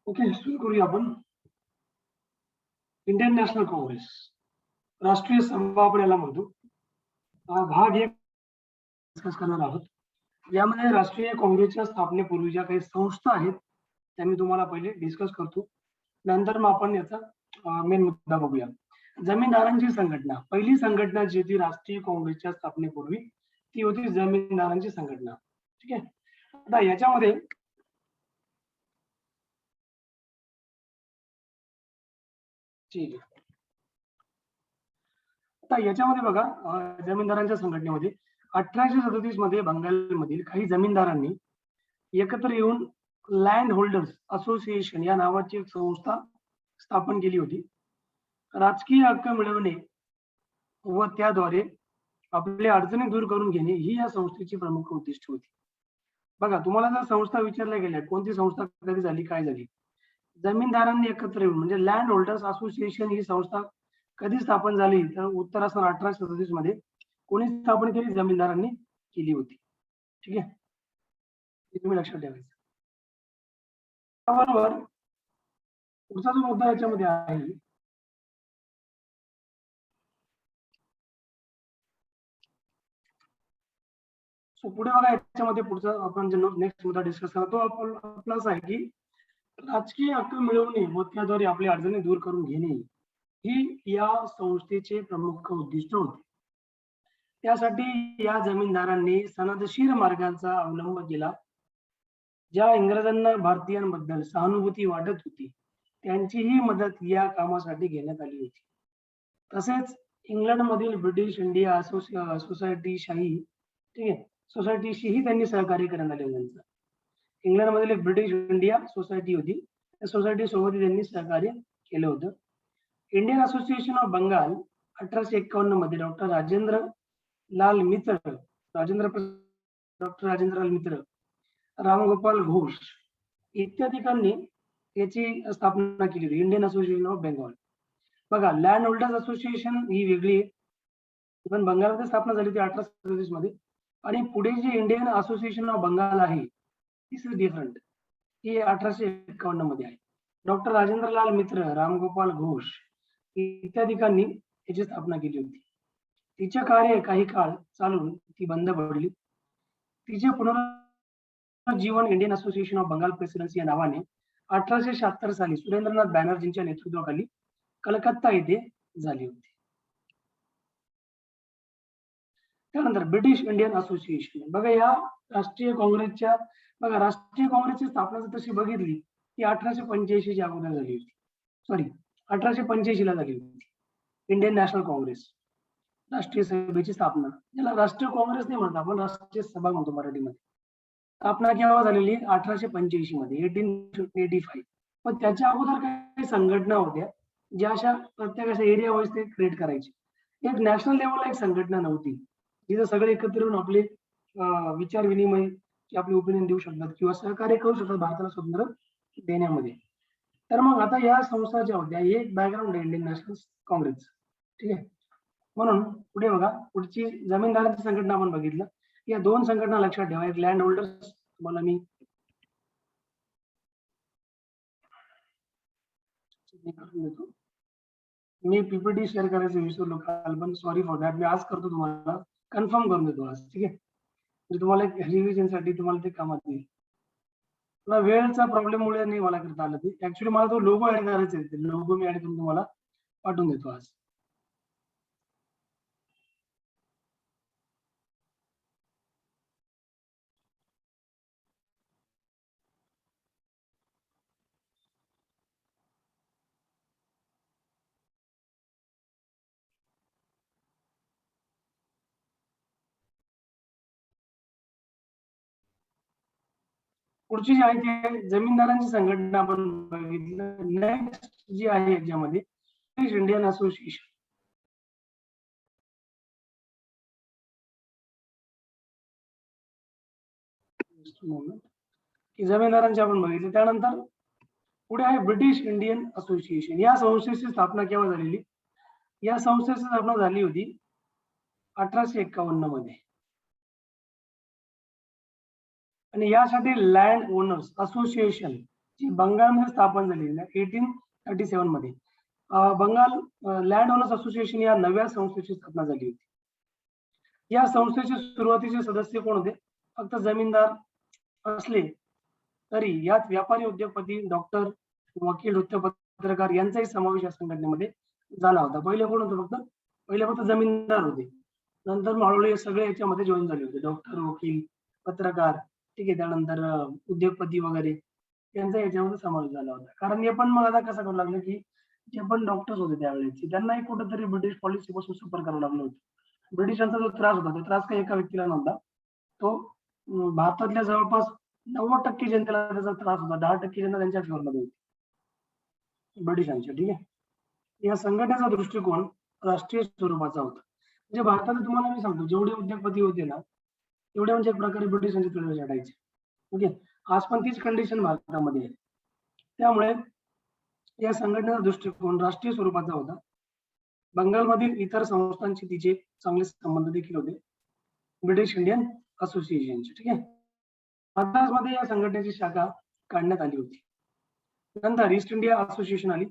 Okay, सुरू करूया आपण. इंडियन नॅशनल काँग्रेस, राष्ट्रीय सभा आपण याला म्हणतो. भाग एक डिस्कस करणार आहोत. यामध्ये राष्ट्रीय काँग्रेसच्या स्थापनेपूर्वीच्या काही संस्था आहेत त्या मी तुम्हाला पहिले डिस्कस करतो. नंतर मग आपण याचा मेन मुद्दा बघूया. जमीनदारांची संघटना, पहिली संघटना जी होती राष्ट्रीय काँग्रेसच्या स्थापनेपूर्वी ती होती जमीनदारांची संघटना. ठीक आहे. आता याच्यामध्ये ठीक आहे. आता याच्यामध्ये बघा, जमीनदारांच्या संघटनेमध्ये 1837 मध्ये बंगालमधील काही जमीनदारांनी एकत्र येऊन लँड होल्डर्स असोसिएशन या नावाची एक संस्था स्थापन केली होती. राजकीय हक्क मिळवणे व त्याद्वारे आपल्या अडचणी दूर करून घेणे ही या संस्थेची प्रमुख उद्दिष्ट होती. बघा, तुम्हाला जर संस्था विचारल्या गेल्या कोणती संस्था कधी झाली, काय झाली, जमीनदारांनी एकत्र येऊन म्हणजे लँड होल्डर्स असोसिएशन ही संस्था कधी स्थापन झाली तर उत्तर असणार 1837 मध्ये. कोणी स्थापन केली? जमीनदारांनी केली होती. ठीक आहे, हे तुम्ही लक्षात ठेवायचं. त्याबरोबर पुढचा जो मुद्दा याच्यामध्ये आहे पुढे बघा, याच्यामध्ये पुढचा आपण जे नेक्स्ट मुद्दा डिस्कस करतो आपण आपला असा आहे की राजकीय हक्क मिळवणे व त्याद्वारे आपल्या अडचणी दूर करून घेणे ही या संस्थेचे प्रमुख उद्दिष्ट होते. त्यासाठी या जमीनदारांनी सनदशीर मार्गांचा अवलंब केला. ज्या इंग्रजांना भारतीयांबद्दल सहानुभूती वाटत होती त्यांचीही मदत या कामासाठी घेण्यात आली होती. तसेच इंग्लंडमधील ब्रिटिश इंडिया सोसायटीशाही ठीक आहे सोसायटीशीही त्यांनी सहकार्य करण्यात आले होते. इंग्लंडमधील एक ब्रिटिश इंडिया सोसायटी होती, त्या सोसायटी सोबत त्यांनी सहकार्य केलं होतं. इंडियन असोसिएशन ऑफ बंगाल 1851 मध्ये डॉक्टर राजेंद्र लाल मित्र, रामगोपाल घोष इत्यादिकांनी याची स्थापना केली होती, इंडियन असोसिएशन ऑफ बेंगॉल. बघा, लँड होल्डर्स असोसिएशन ही वेगळी आहे, पण बंगालमध्ये स्थापना झाली होती 1837 मध्ये. आणि पुढे जे इंडियन असोसिएशन ऑफ बंगाल आहे दिस इज डिफरंट, ही 1851 मध्ये आहे. डॉक्टर राजेंद्रलाल मित्र, रामगोपाल घोष इत्यादिकांनी याची स्थापना केली होती. तिचे कार्य काही काळ चालून ती बंद पडली. तिचे पुनरुज्जीवन Indian association of Bengal presidency या नावाने 1876 साली सुरेंद्रनाथ बॅनर्जींच्या नेतृत्वाखाली कलकत्ता येथे झाली होती. त्यानंतर ब्रिटिश इंडियन असोसिएशन. बघा, या राष्ट्रीय काँग्रेसच्या राष्ट्रीय काँग्रेसची स्थापना तशी बघितली ती 1885 च्या अगोदर झाली होती. सॉरी, 1885 ला झाली होती. इंडियन नॅशनल काँग्रेस राष्ट्रीय सभेची स्थापना, याला राष्ट्रीय काँग्रेस नाही म्हणत आपण, राष्ट्रीय सभा म्हणतो मराठीमध्ये. स्थापना केव्हा झालेली? 1885 मध्ये, 1885. पण त्याच्या अगोदर काही संघटना होत्या ज्या अशा प्रत्येक अशा एरिया वाईज ते क्रिएट करायचे. एक नॅशनल लेवलला एक संघटना नव्हती जिथे सगळे एकत्र येऊन आपले विचार विनिमय की आपले ओपिनियन देऊ शकतात किंवा सहकार्य करू शकतात भारताला स्वातंत्र्य देण्यामध्ये. तर मग आता या संस्था ज्या होत्या हे एक बॅकग्राऊंड आहे इंडियन नॅशनल काँग्रेस. ठीक आहे. म्हणून पुढे बघा, पुढची जमीनदारांची संघटना आपण बघितलं. या दोन संघटना लक्षात ठेवा. एक लँड होल्डर्स, तुम्हाला मी पीपीटी शेअर करायचं विसरलो काल, पण सॉरी फॉर दॅट. मी आज करतो, तुम्हाला कन्फर्म करून देतो आज. ठीक आहे, म्हणजे तुम्हाला रिव्हिजन साठी तुम्हाला ते कामात येईल. मला वेळेचा प्रॉब्लेम मुळे नाही मला करता आलं ते. ऍक्च्युली मला तो लोगो ऍड करायचा आहे, लोगो मी ऍड करून तुम्हाला पाठवून देतो आज. पुढची जी आहे ती जमीनदारांची संघटना आपण बघितलं. नेक्स्ट जी आहे याच्यामध्ये इंडियन असोसिएशन. जमीनदारांची आपण बघितली. त्यानंतर पुढे आहे ब्रिटिश इंडियन असोसिएशन. या संस्थेची स्थापना केव्हा झालेली? या संस्थेची स्थापना झाली होती 1851 मध्ये. आणि यासाठी लँड ओनर्स असोसिएशन जी बंगालमध्ये स्थापन झाली 1837 मध्ये. बंगाल लँड ओनर्स असोसिएशन या नव्या संस्थेची स्थापना झाली होती. या संस्थेचे सुरुवातीचे सदस्य कोण होते? फक्त जमीनदार असले तरी यात व्यापारी, उद्योगपती, डॉक्टर, वकील, वृत्तपत्रकार यांचाही समावेश या संघटनेमध्ये झाला होता. पहिले कोण होतं? पहिले फक्त जमीनदार होते. नंतर हळूहळू सगळे याच्यामध्ये जॉईन झाले होते. डॉक्टर, वकील, पत्रकार, ठीक आहे, त्यानंतर उद्योगपती वगैरे यांचा याच्यामध्ये समावेश झाला होता. कारण हे पण मग आता कसं करू लागलं की जे पण डॉक्टर्स होते त्यावेळेस त्यांनाही कुठेतरी ब्रिटिश पॉलिसी पासून सफर करावं लागलं होतं. ब्रिटिशांचा जो त्रास होता, तो त्रास काही एका व्यक्तीला नव्हता. तो भारतातल्या जवळपास 90% जनतेला त्याचा त्रास होता. 10% जनता त्यांच्या फेवरमध्ये होती ब्रिटिशांच्या. ठीक आहे. या संघटनेचा दृष्टिकोन राष्ट्रीय स्वरूपाचा होता. म्हणजे भारतात तुम्हाला मी सांगतो, जेवढे उद्योगपती होते ना, तेवढे म्हणजे एक प्रकारे ब्रिटिशांचे तुळवे चढायचे. ओके. आज पण तीच कंडिशन भारतामध्ये आहे. त्यामुळे या संघटनेचा दृष्टिकोन राष्ट्रीय स्वरूपाचा होता. बंगालमधील इतर संस्थांशी तिचे चांगले संबंध देखील होते. ब्रिटिश इंडियन असोसिएशनचे. ठीक आहे. मद्रासमध्ये या संघटनेची शाखा काढण्यात आली होती. नंतर ईस्ट इंडिया असोसिएशन आली.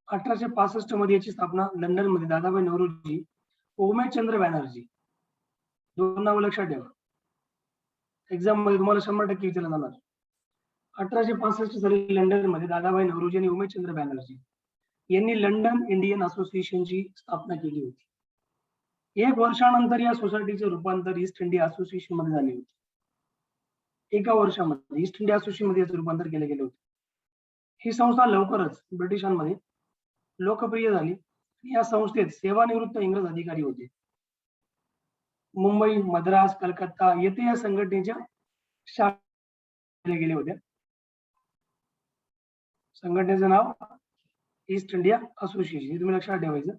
1865 मध्ये याची स्थापना लंडन मध्ये दादाभाई नौरोजी, उमेशचंद्र बॅनर्जी, दोन नाव लक्षात ठेवा. एक्झाम मध्ये तुम्हाला 100% विचारलं जाणार. 1865 साली लंडन मध्ये दादाभाई नौरोजी आणि उमेशचंद्र बॅनर्जी यांनी लंडन इंडियन असोसिएशनची स्थापना केली होती. 1 वर्षानंतर या सोसायटीचे रूपांतर ईस्ट इंडिया असोसिएशन मध्ये झाले होते. एका वर्षामध्ये ईस्ट इंडिया असोसिएशन मध्ये याचं रूपांतर केलं गेलं होतं. ही संस्था लवकरच ब्रिटिशांमध्ये लोकप्रिय झाली. या संस्थेत सेवानिवृत्त इंग्रज अधिकारी होते. मुंबई, मद्रास, कलकत्ता येथे या संघटनेच्या शाखा गेले होत्या. संघटनेचं नाव ईस्ट इंडिया असोसिएशन, हे तुम्ही लक्षात ठेवायचं.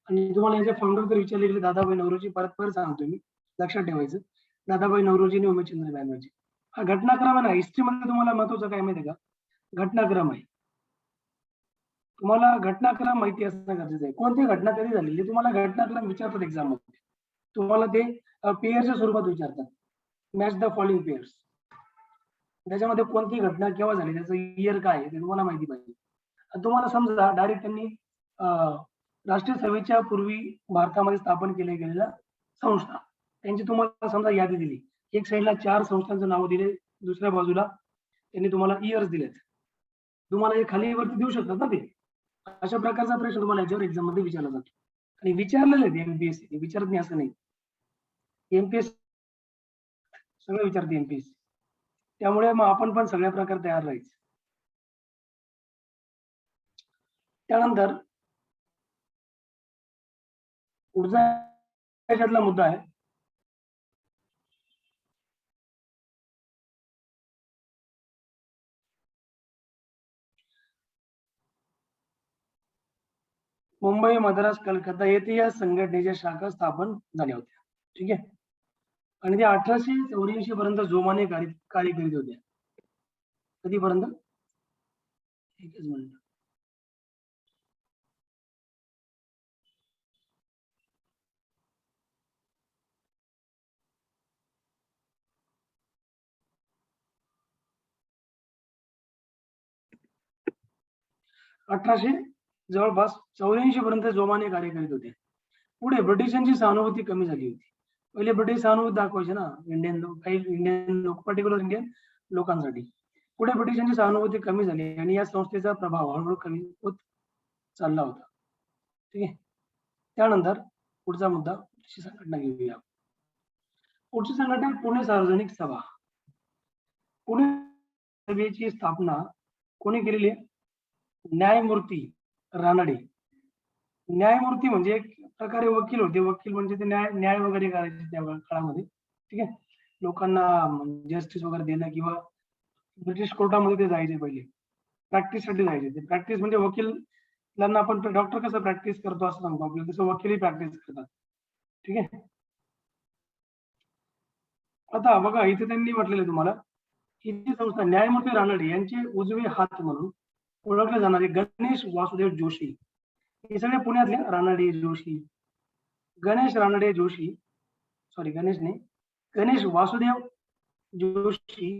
आणि तुम्हाला याचे फाउंडर जर विचारले गेले दादाभाई नौरोजी, परत सांगतो मी, लक्षात ठेवायचं, दादाभाई नौरोजी आणि उमेशचंद्र बॅनर्जी. हा घटनाक्रम आहे ना, हिस्ट्रीमध्ये तुम्हाला महत्वाचं काय माहिती आहे का? घटनाक्रम आहे. तुम्हाला घटनाक्रम माहिती असणं गरजेचं आहे. कोणती घटना कधी झालेली तुम्हाला घटनाक्रम विचारतात एक्झाम मध्ये. तुम्हाला ते पेयरच्या स्वरूपात विचारतात. Match the following pairs. त्याच्यामध्ये कोणती घटना केव्हा झाली, त्याचं इयर काय आहे ते तुम्हाला माहिती पाहिजे. तुम्हाला समजा डायरेक्ट त्यांनी राष्ट्रीय सभेच्या पूर्वी भारतामध्ये स्थापन केल्या गेलेल्या संस्था, त्यांची तुम्हाला समजा यादी दिली. एक साईडला 4 संस्थांचं नाव दिले, दुसऱ्या बाजूला त्यांनी तुम्हाला इयर्स दिलेत. तुम्हाला हे खाली वरती देऊ शकतात ना ते. अशा प्रकारचा प्रश्न तुम्हाला याच्यावर एक्झाम मध्ये विचारला जातो. आणि विचारलेले आहेत एमपीएससी, विचारत नाही असं नाही. एमपीएससी सगळं विचारते एमपीएससी. त्यामुळे मग आपण पण सगळ्या प्रकारे तयार राहायचं. त्यानंतर पुढचा याच्यातला मुद्दा आहे मुंबई, मद्रास, कलकत्ता येथे या संघटनेच्या शाखा स्थापन झाल्या होत्या. ठीक आहे. आणि ते 1884 पर्यंत जोमाने कार्य करीत होत्या. कधीपर्यंत? एकच मिनिट. जवळपास 84 पर्यंत जोमाने कार्य करीत होते. पुढे ब्रिटिशांची सहानुभूती कमी झाली होती. पहिले ब्रिटिश सहानुभूती दाखवायचे ना इंडियन लोक, पर्टिक्युलर इंडियन लोकांसाठी. पुढे ब्रिटिशांची सहानुभूती कमी झाली आणि या संस्थेचा प्रभाव हळूहळू कमी होत चालला होता. ठीक आहे. त्यानंतर पुढचा मुद्दा, संघटना घेऊया. पुढची संघटना पुणे सार्वजनिक सभा. पुणे सभेची स्थापना कोणी केलेली आहे? न्यायमूर्ती रानडे. न्यायमूर्ती म्हणजे एक प्रकारे वकील होते. वकील म्हणजे ते न्याय वगैरे करायचे त्या काळामध्ये. ठीक आहे. लोकांना जस्टिस वगैरे देणं किंवा ब्रिटिश कोर्टामध्ये ते जायचे पहिले. प्रॅक्टिससाठी जायचे ते. प्रॅक्टिस म्हणजे वकिलांना आपण डॉक्टर कसं प्रॅक्टिस करतो असं सांगतो आपल्याला, तसं वकीलही प्रॅक्टिस करतात. ठीक आहे. आता बघा इथे त्यांनी म्हटलेलं तुम्हाला ही संस्था न्यायमूर्ती रानडे यांचे उजवे हात म्हणून ओळखले जाणारे गणेश वासुदेव जोशी, हे सगळे पुण्यातले रानडे जोशी, गणेश रानडे जोशी, सॉरी गणेश नाही, गणेश वासुदेव जोशी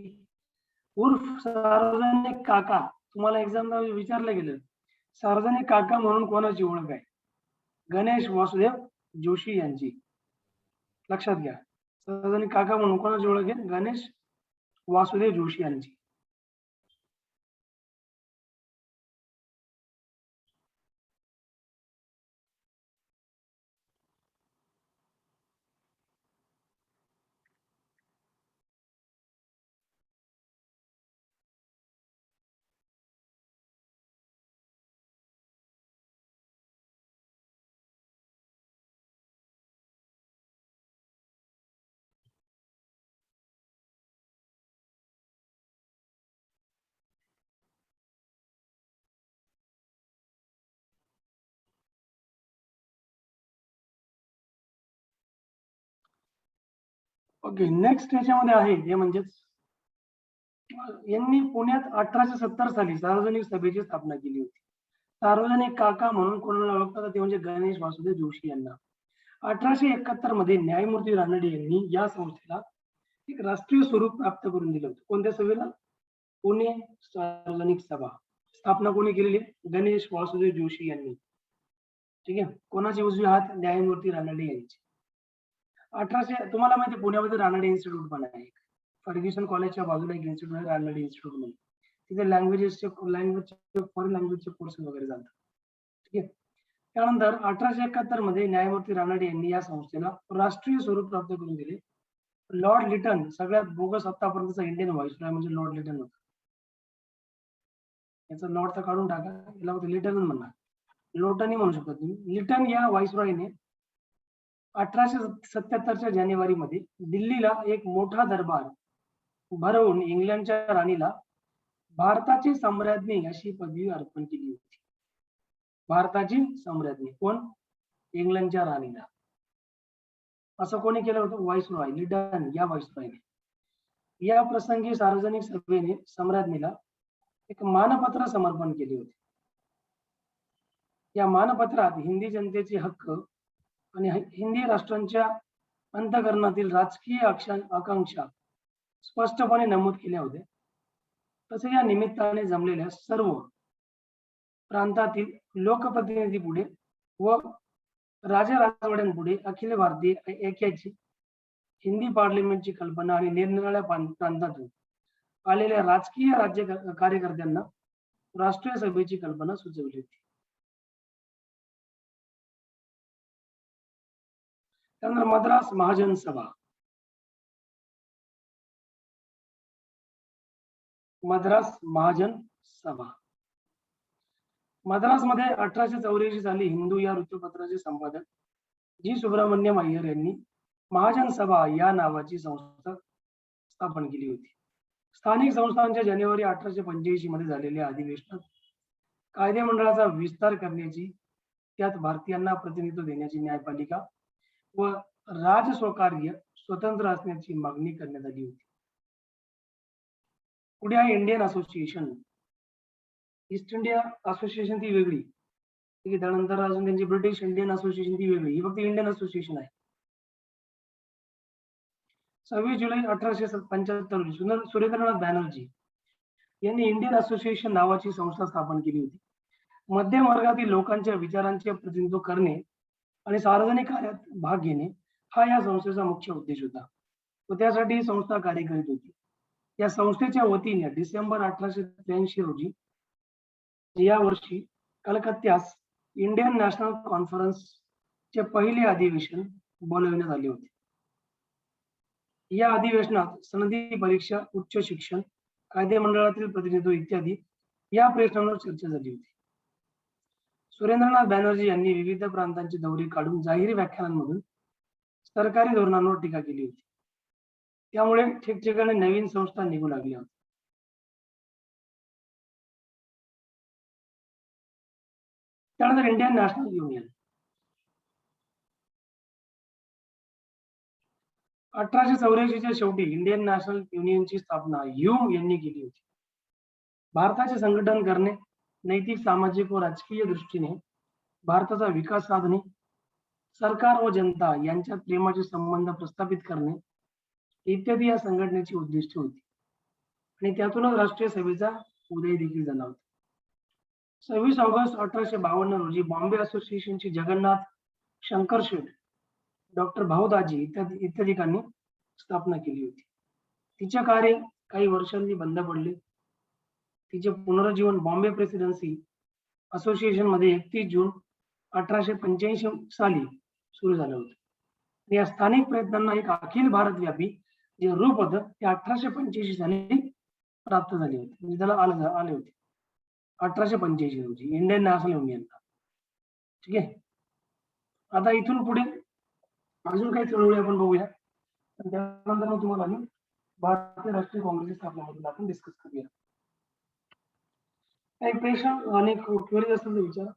उर्फ सार्वजनिक काका. तुम्हाला एक्झामला विचारलं गेलं, सार्वजनिक काका म्हणून कोणाची ओळख आहे? गणेश वासुदेव जोशी यांची. लक्षात घ्या, सार्वजनिक काका म्हणून कोणाची ओळख आहे? गणेश वासुदेव जोशी यांची. ओके, नेक्स्ट याच्यामध्ये आहे हे म्हणजेच यांनी पुण्यात 1870 साली सार्वजनिक सभेची स्थापना केली होती. सार्वजनिक काका म्हणून कोणाला ओळखतात ते म्हणजे गणेश वासुदेव जोशी यांना. 1871 मध्ये न्यायमूर्ती रानडे यांनी या संस्थेला एक राष्ट्रीय स्वरूप प्राप्त करून दिलं होतं. कोणत्या सभेला? पुणे सार्वजनिक सभा. स्थापना कोणी केलेली? गणेश वासुदेव जोशी यांनी. ठीक आहे, कोणाचे उजवे हात? न्यायमूर्ती रानडे यांचे. तुम्हाला माहिती पुण्यामध्ये रानडे इन्स्टिट्यूट पण आहे. फर्ग्युसन कॉलेजच्या बाजूला एक इन्स्टिट्यूट आहे रानडे इन्स्टिट्यूट म्हणून. तिथे फॉरेन लँग्वेजचे कोर्स वगैरे चालतात. ठीक आहे. त्यानंतर 1871 मध्ये न्यायमूर्ती रानडे यांनी या संस्थेला राष्ट्रीय स्वरूप प्राप्त करून दिले. लॉर्ड लिटन सगळ्यात बोगस आतापर्यंतचा इंडियन व्हाईसरॉय म्हणजे लॉर्ड लिटन होता. याचा लॉर्ड तर काढून टाका, याला लिटन म्हणणार, लोटनी म्हणू शकता तुम्ही. लिटन या व्हाईसरॉयने 1877च्या जानेवारीमध्ये दिल्लीला एक मोठा दरबार भरवून इंग्लंडच्या राणीला भारताची सम्राज्ञी अशी पदवी अर्पण केली होती. भारताची सम्राज्ञी कोण? इंग्लंडच्या राणीला. असं कोणी केलं होतं? व्हाईसरॉय लिटन या व्हाईसरॉयने. या प्रसंगी सार्वजनिक सभेने सम्राज्ञीला एक मानपत्र समर्पण केले होते. या मानपत्रात हिंदी जनतेचे हक्क आणि हिंदी राष्ट्रांच्या अंतःकरणातील राजकीय आकांक्षा स्पष्टपणे नमूद केल्या होत्या. तसे या निमित्ताने जमलेल्या सर्व प्रांतातील लोकप्रतिनिधी पुढे व राजवाड्यांपुढे अखिल भारतीय ऐक्याची हिंदी पार्लिमेंटची कल्पना आणि निरनिराळ्या प्रांतातून आलेल्या राजकीय राज्य कार्यकर्त्यांना राष्ट्रीय सभेची कल्पना सुचवली होती. त्यानंतर मद्रास महाजन सभा. मद्रास महाजन सभा. मद्रासमध्ये 1884 साली हिंदू या वृत्तपत्राचे संपादक जी सुब्रमण्यम अय्यर यांनी महाजन सभा या नावाची संस्था स्थापन केली होती. स्थानिक संस्थांच्या जानेवारी 1885 मध्ये झालेल्या अधिवेशनात कायदेमंडळाचा विस्तार करण्याची, त्यात भारतीयांना प्रतिनिधित्व देण्याची न्यायपालिका व राजस्वकार्य स्वतंत्र असण्याची मागणी करण्यात आली होती. पुढे आहे Indian association. East India association ती वेगळी, ठीक आहे. त्यानंतर अजून त्यांची ब्रिटिश इंडियन असोसिएशन ती वेगळी. ही फक्त इंडियन असोसिएशन आहे. 26 जुलै 1875 रोजी सुरेंद्रनाथ बॅनर्जी यांनी इंडियन असोसिएशन नावाची संस्था स्थापन केली होती. मध्यम वर्गातील लोकांच्या विचारांचे प्रतिनिधित्व करणे आणि सार्वजनिक कार्यात भाग घेणे हा या संस्थेचा मुख्य उद्देश होता व त्यासाठी ही संस्था कार्य करीत होती. या संस्थेच्या वतीने डिसेंबर 1883 रोजी या वर्षी कलकत्त्यास इंडियन नॅशनल कॉन्फरन्सचे पहिले अधिवेशन बोलविण्यात आले होते. या अधिवेशनात सनदी परीक्षा, उच्च शिक्षण, कायदेमंडळातील प्रतिनिधित्व इत्यादी या प्रश्नांवर चर्चा झाली होती. सुरेंद्रनाथ बॅनर्जी यांनी विविध प्रांतांची दौरे काढून जाहीर व्याख्यानांमधून सरकारी धोरणांवर टीका केली होती. त्यामुळे ठिकठिकाणी नवीन संस्था निघू लागल्या होत्या. त्यानंतर इंडियन नॅशनल युनियन. 1884च्या शेवटी इंडियन नॅशनल युनियनची स्थापना ह्यूम यांनी केली होती. भारताचे संघटन करणे, नैतिक, सामाजिक व राजकीय दृष्टीने भारताचा विकास साधणे, सरकार व जनता यांच्यात प्रेमाचे संबंध प्रस्थापित करणे इत्यादी या संघटनेची उद्दिष्टे होती. आणि त्यातूनच राष्ट्रीय सभेचा उदय देखील झाला होता. 26 ऑगस्ट 1852 रोजी बॉम्बे असोसिएशनची जगन्नाथ शंकर शेठ, डॉक्टर भाऊदाजी इत्यादिकांनी स्थापना केली होती. तिचे कार्य काही वर्षांनी बंद पडले. तिचे पुनरुज्जीवन बॉम्बे प्रेसिडेन्सी असोसिएशन मध्ये 31 जून 1885 साली सुरू झालं होतं. या स्थानिक प्रयत्नांना एक अखिल भारतव्यापी जे रूप होतं ते 1885 साली प्राप्त झाले होते. म्हणजे त्याला आले होते 1885 रोजी इंडियन नॅशनल युनियनला. ठीक आहे. आता इथून पुढे अजून काही चळवळी आपण बघूया. त्यानंतर मग तुम्हाला आम्ही भारतीय राष्ट्रीय काँग्रेसची स्थापनाबद्दल आपण डिस्कस करूया. काही प्रश्न आणि क्वेरी असेल तर विचारा.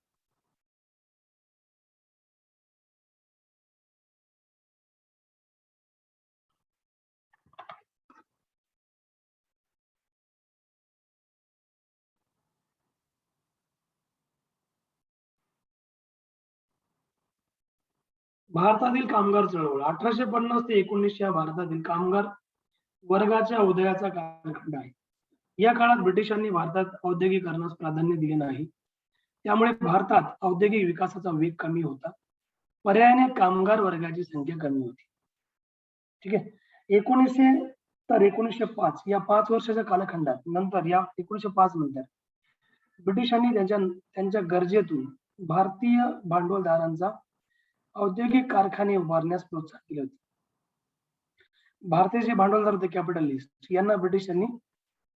भारतातील कामगार चळवळ 1850 ते 1900 भारतातील कामगार वर्गाच्या उदयाचा कालखंड आहे. या काळात ब्रिटिशांनी भारतात औद्योगिकरणास प्राधान्य दिले नाही. त्यामुळे भारतात औद्योगिक विकासाचा वेग कमी होता. पर्यायाने कामगार वर्गाची संख्या कमी होती. ठीक आहे. 1900 तर 1905 या 5 वर्षाच्या कालखंडात नंतर या 1905 नंतर ब्रिटिशांनी त्यांच्या गरजेतून भारतीय भांडवलदारांचा औद्योगिक कारखाने उभारण्यास प्रोत्साहन केले होते. भारतीय जे भांडवलदार होते कॅपिटलिस्ट यांना ब्रिटिशांनी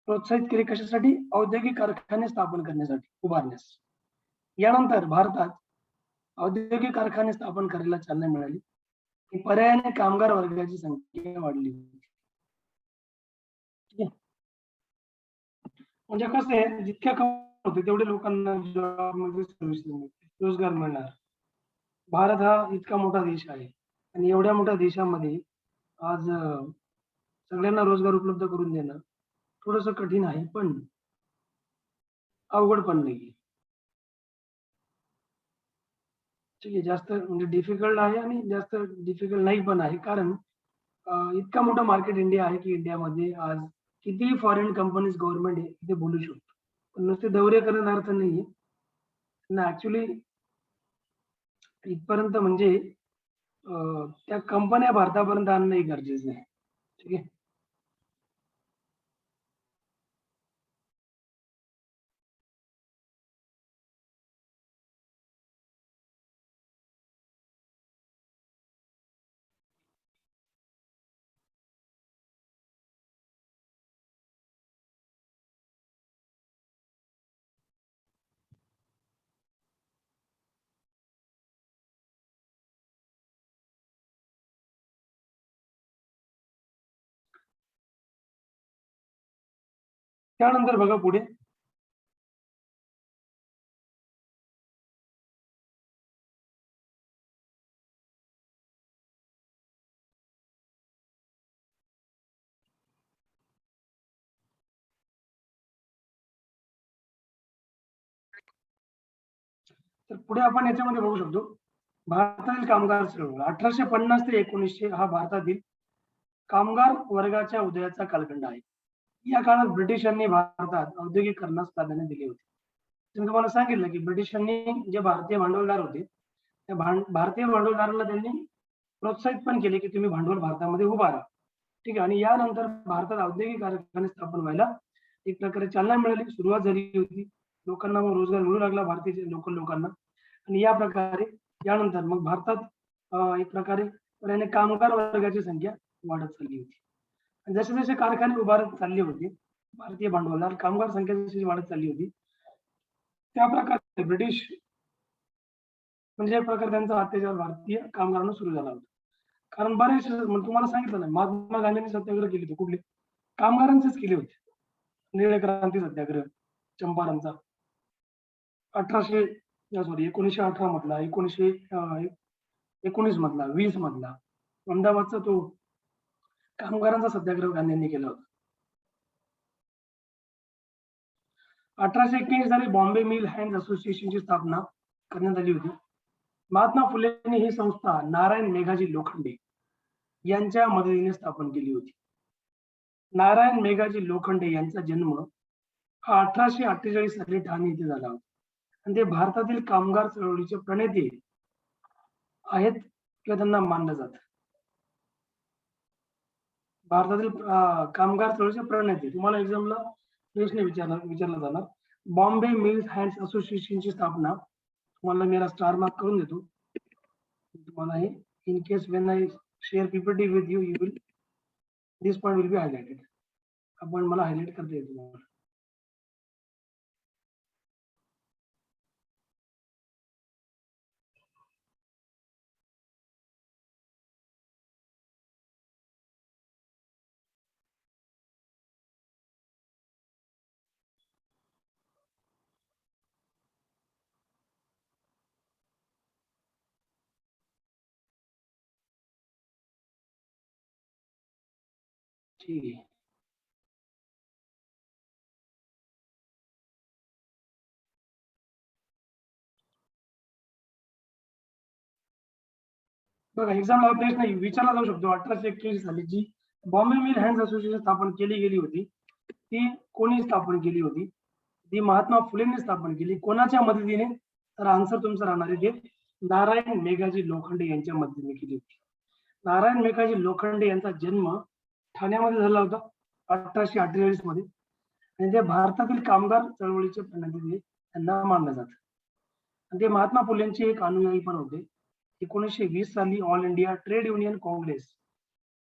प्रोत्साहित केले कशासाठी? औद्योगिक कारखाने स्थापन करण्यासाठी, उभारण्यास. यानंतर भारतात औद्योगिक कारखाने स्थापन करायला चालना मिळाली. पर्यायाने कामगार वर्गाची संख्या वाढली. म्हणजे कसं आहे, जितक्या कमी होते तेवढे लोकांना जॉब मध्ये सर्व्हिस रोजगार मिळणार. भारत हा इतका मोठा देश आहे आणि एवढ्या मोठ्या देशामध्ये आज सगळ्यांना रोजगार उपलब्ध करून देणं थोडंसं कठीण आहे, पण अवघड पण नाही. ठीक आहे. जास्त म्हणजे डिफिकल्ट आहे आणि जास्त डिफिकल्ट नाही पण आहे. कारण इतका मोठा मार्केट इंडिया आहे की इंडियामध्ये आज कितीही फॉरेन कंपनीज गव्हर्नमेंट आहे तिथे बोलू शकतो. पण नुसते दौरे करण्याचा अर्थ नाहीये. त्यांना ऍक्च्युली इथपर्यंत म्हणजे त्या कंपन्या भारतापर्यंत आणणंही गरजेचं आहे. ठीक आहे. त्यानंतर बघा पुढे तर पुढे आपण याच्यामध्ये बघू शकतो भारतातील कामगार चळवळ 1850 ते 1900 हा भारतातील कामगार वर्गाच्या उदयाचा कालखंड आहे. या काळात ब्रिटिशांनी भारतात औद्योगिकरणास प्राधान्य दिले होते. मी तुम्हाला सांगितलं की ब्रिटिशांनी जे भारतीय भांडवलदार होते त्या भारतीय भांडवलदारांना त्यांनी प्रोत्साहित पण केले की तुम्ही भांडवल भारतामध्ये उभारा. ठीक आहे. आणि यानंतर भारतात औद्योगिक कारखाने स्थापन व्हायला एक प्रकारे चालना मिळाली, सुरुवात झाली होती. लोकांना मग रोजगार मिळू लागला भारतीय लोकल लोकांना. आणि या प्रकारे यानंतर मग भारतात एक प्रकारे पर्यायाने कामगार वर्गाची संख्या वाढत चालली होती. आणि जसे जसे कारखाने उभारत चालले होते भारतीय भांडवलदार कामगार संख्या जशी वाढत चालली होती त्या प्रकारे ब्रिटिश म्हणजे एक प्रकारे त्यांचा अत्याचार भारतीय कामगारांना सुरू झाला होता. कारण बरेच तुम्हाला सांगितलं ना, महात्मा गांधींनी सत्याग्रह केले होते. कुठले? कामगारांचेच केले होते. निळे क्रांती सत्याग्रह चंपारणचा 1918 मधला, 1919 मधला, 20 मधला अहमदाबादचा तो कामगारांचा सत्याग्रह गांधींनी केला होता. 1881 साली बॉम्बे मिल हँड असोसिएशनची स्थापना करण्यात आली होती. महात्मा फुलेंनी ही संस्था नारायण मेघाजी लोखंडे यांच्या मदतीने स्थापन केली होती. नारायण मेघाजी लोखंडे यांचा जन्म हा 1848 साली ठाणे येथे झाला होता आणि ते भारतातील कामगार चळवळीचे प्रणेते आहेत किंवा त्यांना मानलं जातं. भारतातील कामगार चळवळीचे प्रणेते. तुम्हाला एक्झामला प्रश्न विचारला जाणार. बॉम्बे मिल्स हँड्स असोसिएशनची स्थापना तुम्हाला मी स्टार मार्क करून देतो. तुम्हाला हे in case when I share PPT with you you will this point will be highlighted. आपण मला हायलाइट करता येईल तुम्हाला. ठीक आहे. बघा एक्झामला प्रश्न विचारला जाऊ शकतो. 1841 साली जी बॉम्बे मिल हँड्स असोसिएशन स्थापन केली गेली होती ती कोणी स्थापन केली होती? ती महात्मा फुलेंनी स्थापन केली. कोणाच्या मदतीने? तर आन्सर तुमचं राहणार आहे ते नारायण मेघाजी लोखंडे यांच्या मदतीने केली होती. नारायण मेघाजी लोखंडे यांचा जन्म ठाण्यामध्ये झाला होता 1848 मध्ये आणि ते भारतातील कामगार चळवळीचे प्रणेते त्यांना मानलं जातं. आणि ते महात्मा फुलेंचे एक अनुयायी पण होते. 1920 साली All India Trade Union Congress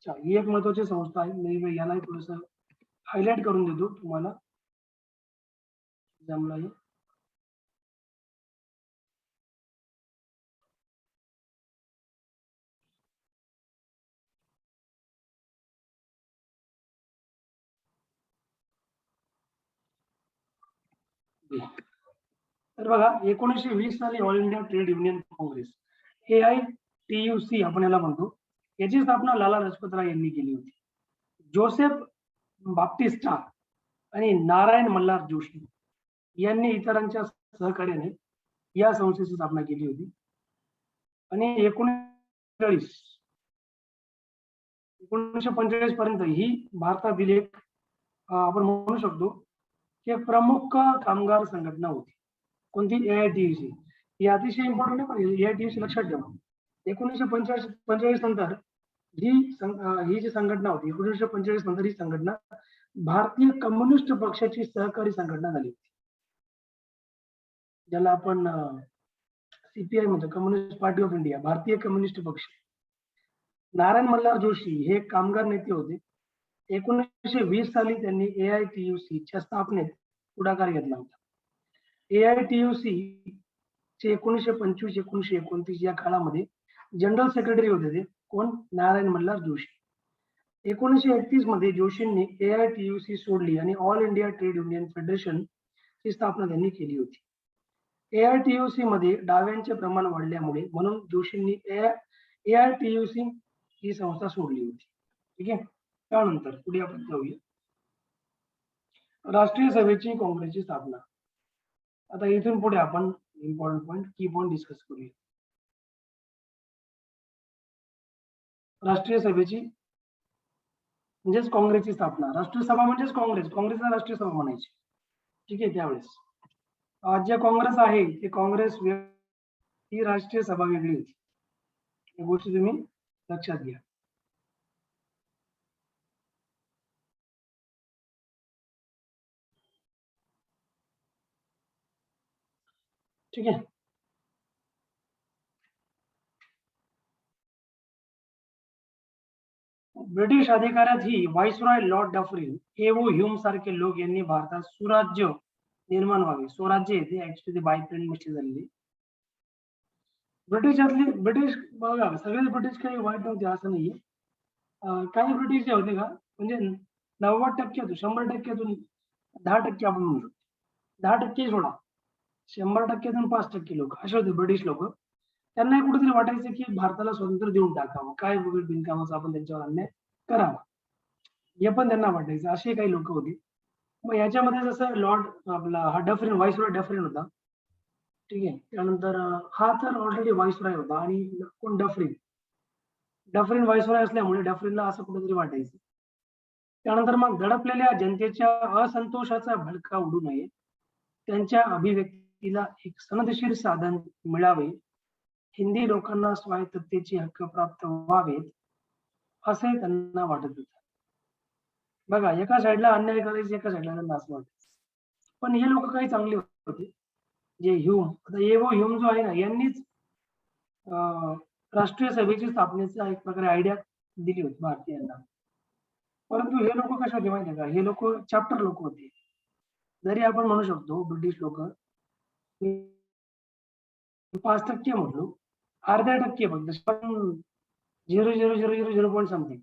ही एक महत्वाची संस्था आहे. मी याला थोडस हायलाइट करून देतो तुम्हाला. जमला तर बघा 1920 साली All India Trade Union Congress AITUC आपण याला म्हणतो. याची स्थापना लाला लजपत राय यांनी केली होती. जोसेफ बाप्टिस्टा आणि नारायण मल्हार जोशी यांनी इतरांच्या सहकार्याने या संस्थेची स्थापना केली होती. आणि 1945 पर्यंत ही भारतातील एक आपण म्हणू शकतो की प्रमुख कामगार संघटना होती. कोणती? AITUC. ही अतिशय इम्पॉर्टंट आहे. AITUC लक्षात ठेवा. 1945 नंतर ही जी संघटना होती 1945 नंतर ही संघटना भारतीय कम्युनिस्ट पक्षाची सहकारी संघटना झाली होती, ज्याला आपण CPI म्हणतो, कम्युनिस्ट पार्टी ऑफ इंडिया, भारतीय कम्युनिस्ट पक्ष. नारायण मल्हार जोशी हे कामगार नेते होते. 1920 साली त्यांनी AITUC च्या स्थापनेत पुढाकार घेतला होता. AITUC चे 1925-1929 या काळामध्ये जनरल सेक्रेटरी होते ते कोण? नारायण मल्हार जोशी. 1931 मध्ये जोशींनी AITUC सोडली आणि all India Trade union federation ची स्थापना त्यांनी केली होती. AITUC मध्ये डाव्यांचे प्रमाण वाढल्यामुळे म्हणून जोशींनी AITUC ही संस्था सोडली होती. ठीक आहे. त्यानंतर पुढे आपण जाऊया. राष्ट्रीय सभेची काँग्रेसची स्थापना. आता इथून पुढे आपण इम्पॉर्टंट पॉइंट की पॉइंट डिस्कस करूया. राष्ट्रीय सभेची म्हणजेच काँग्रेसची स्थापना. राष्ट्रीय सभा म्हणजेच काँग्रेसला राष्ट्रीय सभा म्हणायची. ठीक आहे. त्यावेळेस आज जे काँग्रेस आहे ते काँग्रेस ही राष्ट्रीय सभा वेगळी होती. ही गोष्ट तुम्ही लक्षात घ्या. ठीक आहे. ब्रिटिश अधिकाऱ्यात ही व्हाईसरॉय लॉर्ड डफरिन, एवो ह्यूम सारखे लोक यांनी भारतात सुराज्य निर्माण व्हावे, स्वराज्य येते ऍक्च्युली बाय प्रिंट मिस्टेक झालेली. ब्रिटिश बघा सगळेच ब्रिटिश काही वाईट नव्हते असं नाहीये. काही ब्रिटिश जे होते का म्हणजे 90% 100%तून 10% आपण म्हणू शकतो. 10% सोडा, 100%तून 5% लोक असे होते ब्रिटिश लोक. त्यांना कुठेतरी वाटायचं की भारताला स्वातंत्र्य देऊन टाकावं, काय वगैरे बिनकामाचं आपण त्यांच्यावर अन्याय करावा, हे पण त्यांना वाटायचं. असे काही लोक होते. मग याच्यामध्ये जसं लॉर्ड आपला हा डफरिन, व्हाईसरॉय डफरिन होता. ठीक आहे. त्यानंतर हा तर ऑलरेडी व्हाईसरॉय होता आणि कोण? डफरिन व्हाईसरॉय असल्यामुळे डफरिनला असं कुठेतरी वाटायचं. त्यानंतर मग दडपलेल्या जनतेच्या असंतोषाचा भडका उडू नये, त्यांच्या अभिव्यक्तीला एक सनदशीर साधन मिळावे, हिंदी लोकांना स्वायत्ततेचे हक्क प्राप्त व्हावेत, असे त्यांना वाटत होतं. बघा, एका साईडला अन्याय करायचे, एका साईडला त्यांना असं वाटायचं. पण हे लोक काही चांगले होते. जे ह्यूम, आता एवो ह्यूम जो आहे ना, यांनीच राष्ट्रीय सभेची स्थापनेचा एक प्रकारे आयडिया दिली होती भारतीयांना. परंतु हे लोक कसे होते माहिती आहे का, हे लोक चॅप्टर लोक होते. जरी आपण म्हणू शकतो ब्रिटिश लोक 5% म्हणलो, अर्ध्या टक्के फक्त, पण 0.000 समथिंग,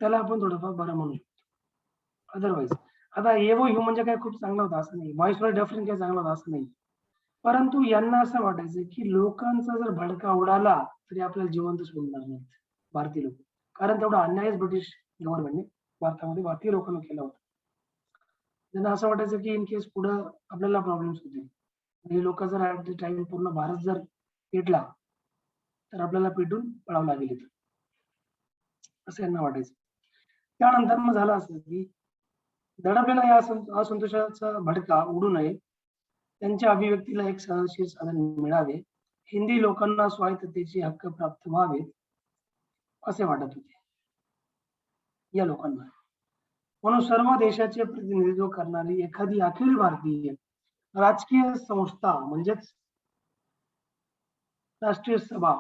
त्याला आपण थोडंफार बरं म्हणू शकतो. अदरवाईज आता एवो ह्यू म्हणजे काय खूप चांगला होता असं नाही, व्हॉइस डेफरन्स काय चांगला होता असं नाही. परंतु यांना असं वाटायचं की लोकांचा जर भडका उडाला तरी आपल्याला जिवंत सोडणार नाहीत भारतीय लोक, कारण तेवढा अन्यायच ब्रिटिश गव्हर्नमेंटने भारतामध्ये भारतीय लोकांना केला होता. त्यांना असं वाटायचं की इन केस पुढं आपल्याला प्रॉब्लेम्स होतील, हे लोक जर ऍट द टाइम पूर्ण भारत जर पेटला तर आपल्याला पेटून पळावं लागेल इथं, असं यांना वाटायचं. त्यानंतर मग झालं असं की दडपलेला या असंतोषाचा भडका उडू नये, त्यांच्या अभिव्यक्तीला एक सहनशील साधन मिळावे, हिंदी लोकांना स्वायत्ततेचे हक्क प्राप्त व्हावेत, असे वाटत होते या लोकांना. म्हणून सर्व देशाचे प्रतिनिधित्व करणारी एखादी अखिल भारतीय राजकीय संस्था म्हणजेच राष्ट्रीय सभा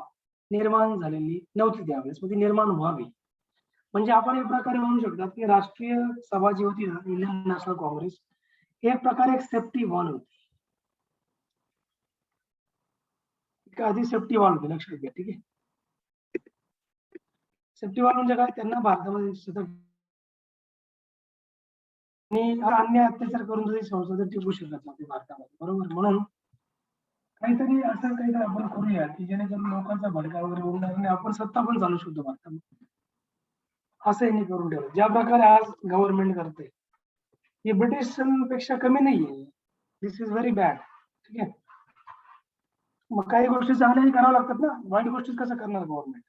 निर्माण झालेली नव्हती त्यावेळेस, ती निर्माण व्हावी. म्हणजे आपण एक प्रकारे म्हणू शकतात की राष्ट्रीय सभा जी होती ना, इंडियन नॅशनल काँग्रेस, एक प्रकारे एक सेफ्टी वॉल होती. आधी सेफ्टी वॉल होती, लक्षात घ्या, ठीक आहे. सेफ्टी वॉल म्हणजे काय, त्यांना भारतामध्ये सतत अन्याय अत्याचार करून जरी संसद टिकू शकत नव्हती भारतामध्ये, बरोबर. म्हणून काहीतरी असं काहीतरी आपण करूया की जेणेकरून लोकांचा भडका वगैरे उडणार नाही, आपण सत्ता पण चालू शकतो भारतामध्ये, असं यांनी करून ठेवलं. ज्या प्रकारे आज गव्हर्नमेंट करते हे ब्रिटिशांपेक्षा कमी नाहीये. दिस इज व्हेरी बॅड, ठीक आहे. मग काही गोष्टी चांगल्याही कराव्या लागतात ना, वाईट गोष्टी कसं करणार गव्हर्नमेंट,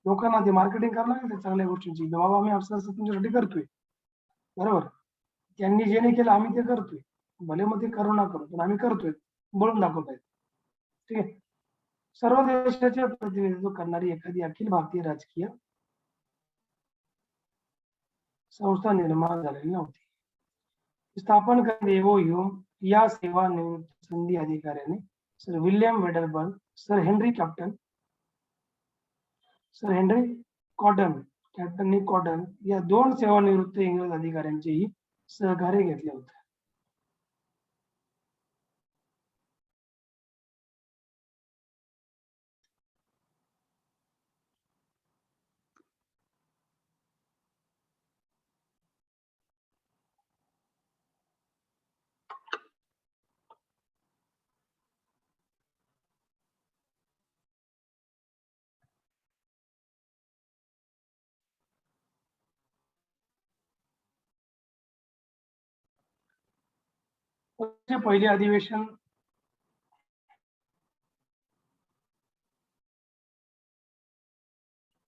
लोकांना ते मार्केटिंग करावं लागेल चांगल्या गोष्टींची, बाबा आम्ही असं असं तुमच्यासाठी करतोय, बरोबर. त्यांनी जे नाही केलं आम्ही ते करतोय, भले मग ते करू ना करू पण आम्ही करतोय, बोलून दाखवतायत, ठीक आहे. सर्व देशाचे प्रतिनिधित्व करणारी एखादी अखिल भारतीय राजकीय संस्था निर्माण झालेली नव्हती. स्थापन करणे एवो ह्यूम या सेवानिवृत्त संधी अधिकाऱ्याने Sir William Wedderburn, Sir Henry Cotton, Captain Nick Cotton या 2 सेवानिवृत्त इंग्रज अधिकाऱ्यांचेही सहकार्य घेतले होते. पहिले अधिवेशन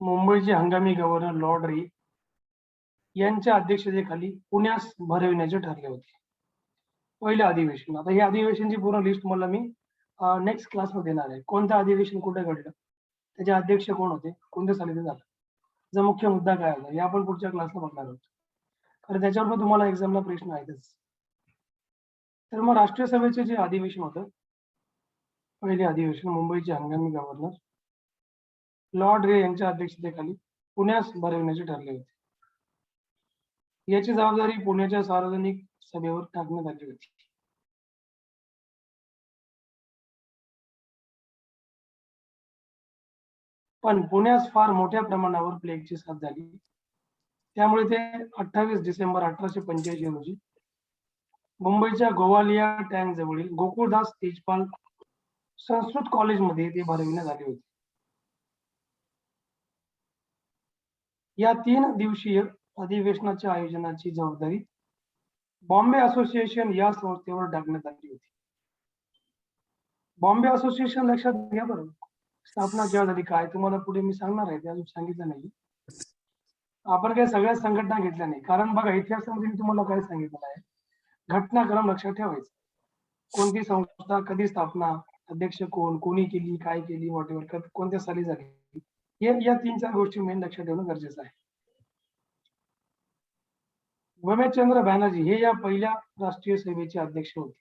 मुंबईचे हंगामी गव्हर्नर लॉर्ड रे यांच्या अध्यक्षतेखाली पुण्यास भरविण्याचे ठरले होते. पहिलं अधिवेशन. आता हे अधिवेशनची पूर्ण लिस्ट मला मी नेक्स्ट क्लासमध्ये देणार आहे. कोणतं अधिवेशन कुठे घडलं, त्याचे अध्यक्ष कोण होते, कोणत्या साली ते झालं, जो मुख्य मुद्दा काय होता, हे आपण पुढच्या क्लासला बघणार आहोत. कारण त्याच्यावर पण तुम्हाला एक्झामला प्रश्न आहेतच. तर मग राष्ट्रीय सभेचे जे अधिवेशन होतं, पहिले अधिवेशन मुंबईचे हंगामी गव्हर्नर लॉर्ड रे यांच्या अध्यक्षतेखाली पुण्यास भरविण्याचे ठरले होते. याची जबाबदारी पुण्याच्या सार्वजनिक सभेवर टाकण्यात आली होती. पण पुण्यास फार मोठ्या प्रमाणावर प्लेगची साथ झाली, त्यामुळे ते 28 डिसेंबर 1885 रोजी मुंबईच्या गोवालिया टँक जवळील गोकुळदास तेजपाल संस्कृत कॉलेजमध्ये ते भरविण्यात आले होते. या 3 दिवसीय अधिवेशनाच्या आयोजनाची जबाबदारी बॉम्बे असोसिएशन या संस्थेवर टाकण्यात आली होती. बॉम्बे असोसिएशन लक्षात घ्या बरं, स्थापना केव्हा झाली काय तुम्हाला पुढे मी सांगणार आहे, ते अजून सांगितलं नाही. आपण काही सगळ्या संघटना घेतल्या नाही, कारण बघा इतिहासामध्ये मी तुम्हाला काय सांगितलं आहे, घटनाक्रम लक्षात ठेवायचा. कोणती संस्था, कधी स्थापना, अध्यक्ष कोण, कोणी केली, काय केली, व्हॉटएव्हर, कोणत्या साली झाली, हे या 3-4 गोष्टी मेन लक्षात ठेवणं गरजेचं आहे. उमेशचंद्र बॅनर्जी हे या पहिल्या राष्ट्रीय सभेचे अध्यक्ष होते.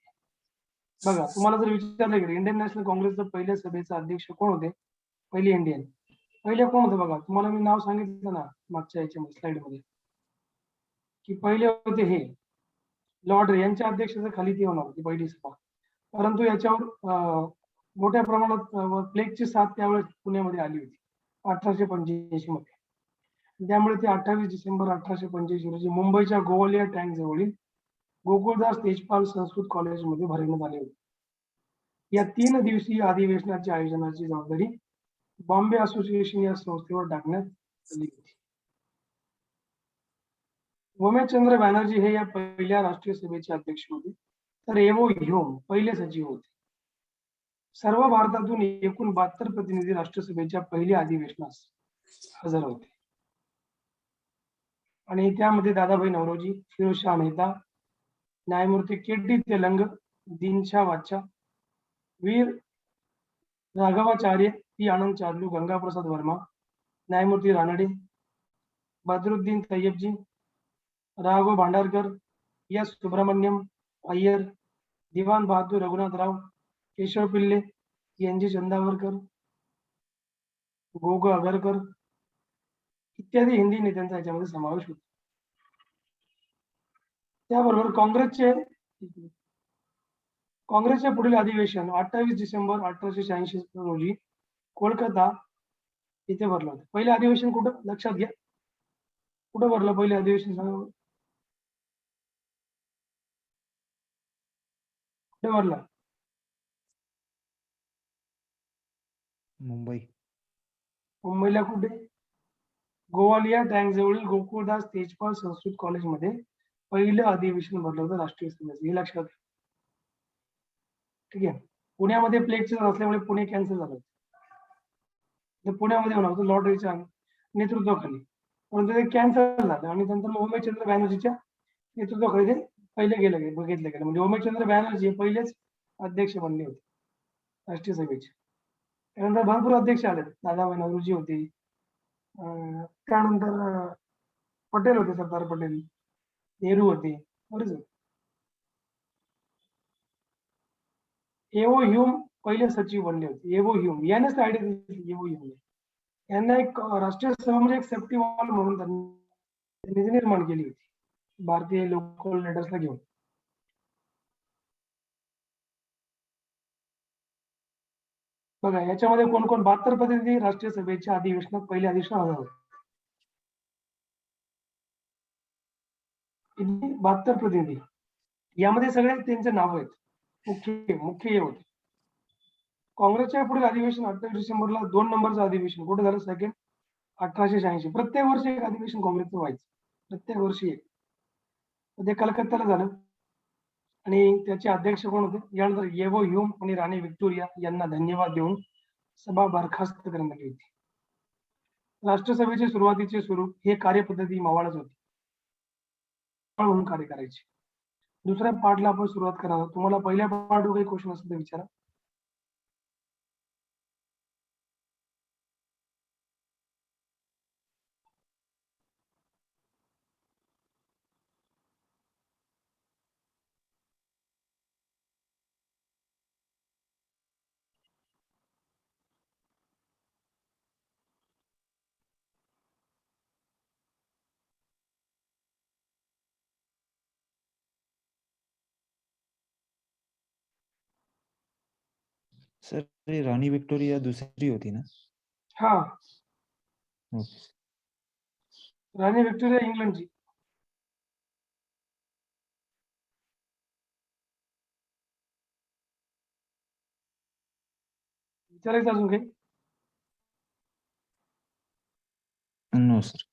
बघा, तुम्हाला जर विचारलं गेलं इंडियन नॅशनल काँग्रेसच्या पहिल्या सभेचे अध्यक्ष कोण होते, पहिले इंडियन, पहिले कोण होते बघा, तुम्हाला मी नाव सांगितलं ना मागच्या याच्यामध्ये स्लाइड मध्ये, की पहिले होते हे लॉर्ड यांच्या अध्यक्षतेखाली ती होणार होती पहिली सभा. परंतु याच्यावर मोठ्या प्रमाणात प्लेगची साथ त्यावेळेस पुण्यामध्ये आली होती 1885 मध्ये. त्यामुळे ते 28 डिसेंबर 1885 रोजी मुंबईच्या गोवालिया टँक जवळील गोकुळदास तेजपाल संस्कृत कॉलेजमध्ये भरवण्यात आले होते. या 3 दिवसीय अधिवेशनाच्या आयोजनाची जबाबदारी बॉम्बे असोसिएशन या संस्थेवर टाकण्यात आली होती. उमेशचंद्र बॅनर्जी हे या पहिल्या राष्ट्रीय सभेचे अध्यक्ष होते, तर एवो ह्यूम पहिले सचिव होते. सर्व भारतातून एकूण 72 प्रतिनिधी राष्ट्रसभेच्या पहिल्या अधिवेशनास हजर होते आणि त्यामध्ये दादाभाई नौरोजी, फिरोजशाह मेहता, न्यायमूर्ती के टी तेलंग, दीनशा वाचा, वीर राघवाचार्य, पी आनंद चार्लू, गंगा प्रसाद वर्मा, न्यायमूर्ती Ranade, Badruddin Tyabji, Raghav Bhandarkar, S Subramaniam Iyer, Diwan Bahadur Raghunathrao, Keshav Pillai, N G Chandavarkar, गोग अगरकर इत्यादी हिंदी नेत्यांचा याच्यामध्ये समावेश होता. त्याबरोबर काँग्रेसचे पुढील अधिवेशन 28 डिसेंबर 1886 रोजी कोलकाता इथे भरलं होतं. पहिले अधिवेशन कुठं लक्षात घ्या, कुठं भरलं पहिले अधिवेशन सांगा, कुठे भरलं? मुंबई. मुंबईला कुठे? गोवालिया टँक जवळील गोकुळदास तेजपाल संस्कृत कॉलेजमध्ये पहिलं अधिवेशन भरलं होतं राष्ट्रीय सभेचं, हे लक्षात घ्या. ठीक आहे. पुण्यामध्ये प्लेगचं असल्यामुळे पुणे कॅन्सल झालं होतं. पुण्यामध्ये होणार होतं लॉर्डच्या नेतृत्वाखाली, परंतु ते कॅन्सल झालं आणि नंतर मग उमेशचंद्र बॅनर्जीच्या नेतृत्वाखाली ते पहिले बघितलं गेलं. म्हणजे उमेशचंद्र बॅनर्जी हे पहिलेच अध्यक्ष बनले होते राष्ट्रीय सभेचे. त्यानंतर भरपूर अध्यक्ष आले, दादाभाई नौरोजी होते, त्यानंतर पटेल होते, सरदार पटेल, नेहरू होते, बरेच होते. एवो ह्यूम पहिले सचिव बनले होते. एवो ह्यूम यानेच आयडिया दिली. एवो ह्यूम यांना एक राष्ट्रीय सभा म्हणजे एक सेफ्टी वॉल म्हणून त्यांनी निर्माण केली होती भारतीय लोकल लीडर्सला घेऊन. बघा याच्यामध्ये कोण कोण 72 प्रतिनिधी राष्ट्रीय सभेच्या अधिवेशनात पहिल्या अधिवेशनात हजर होते. 72 प्रतिनिधी, यामध्ये सगळे त्यांचे नाव आहेत, मुख्य हे होते. काँग्रेसच्या पुढील अधिवेशन 28 डिसेंबरला 2 नंबरचं अधिवेशन कुठे झालं, सेकंड 1886. प्रत्येक वर्षी एक अधिवेशन काँग्रेसचं व्हायचं, प्रत्येक वर्षी एक. ते कलकत्त्याला झालं आणि त्याचे अध्यक्ष कोण होते, यानंतर एवो ह्यूम आणि राणी व्हिक्टोरिया यांना धन्यवाद देऊन सभा बरखास्त करण्यात आली होती. राष्ट्रसभेचे सुरुवातीचे स्वरूप हे कार्यपद्धती मवाळच होती, म्हणून कार्य करायचे. दुसऱ्या पार्टला आपण सुरुवात करणार. तुम्हाला पहिल्या पार्टवर काही क्वेश्चन असेल तर विचारा. सर राणी विक्टोरिया दुसरी होती ना? हा, ओके. राणी व्हिक्टोरिया इंग्लंडची. विचारायचं अजून काही? No sir.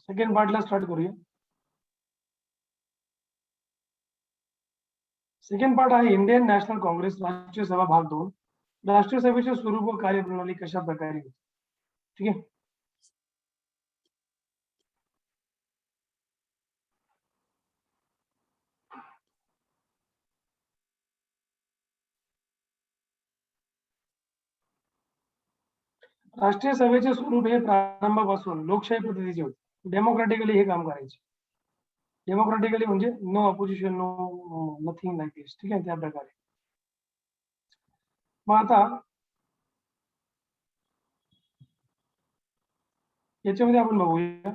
सेकंड पार्टला स्टार्ट करूया. सेकंड पार्ट आहे इंडियन नॅशनल काँग्रेस राष्ट्रीय सभा भाग 2. राष्ट्रीय सभेचे स्वरूप व कार्यप्रणाली कशा प्रकारे होती. ठीक आहे. राष्ट्रीय सभेचे स्वरूप हे प्रारंभापासून लोकशाही पद्धतीचे होते. डेमोक्रॅटिकली हे काम करायचे. डेमोक्रॅटिकली म्हणजे no opposition, no nothing like this. ठीक आहे, त्या प्रकारे. मग आता याच्यामध्ये आपण बघूया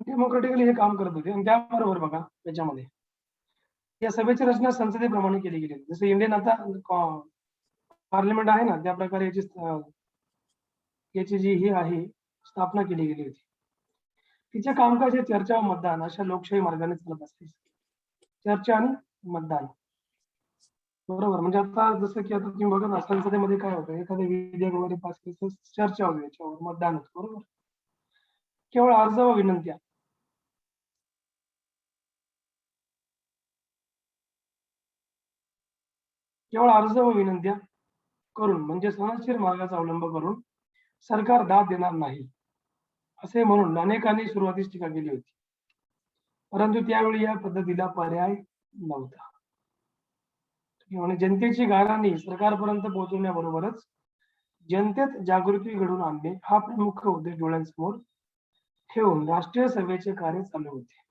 डेमोक्रॅटिकली हे काम करत होते. आणि त्याबरोबर बघा याच्यामध्ये या सभेची रचना संसदेप्रमाणे केली गेली. जसं इंडियन आता पार्लिमेंट आहे ना, त्या प्रकारे याची जी ही आहे स्थापना केली गेली होती. तिचे कामकाज हे चर्चा व मतदान अशा लोकशाही मार्गाने चालत असते. चर्चा आणि मतदान. बरोबर. म्हणजे आता जसं की आता तुम्ही बघा ना, संसदेमध्ये काय होतं, एखादं विधेयक वगैरे पास केलं तर चर्चा होते, याच्यावर मतदान होतं. बरोबर. केवळ अर्ज व विनंत्या करून म्हणजे सनदशीर मार्गाचा अवलंब करून सरकार दाद देणार नाही असे म्हणून अनेकांनी सुरुवातीस टीका केली होती. परंतु त्यावेळी या पद्धतीला पर्याय नव्हता. म्हणजे जनतेची गाऱ्हाणी सरकारपर्यंत पोहोचवण्याबरोबरच जनतेत जागृती घडवून आणणे हा प्रमुख उद्देश डोळ्यांसमोर ठेवून राष्ट्रीय सभेचे कार्य चालू होते.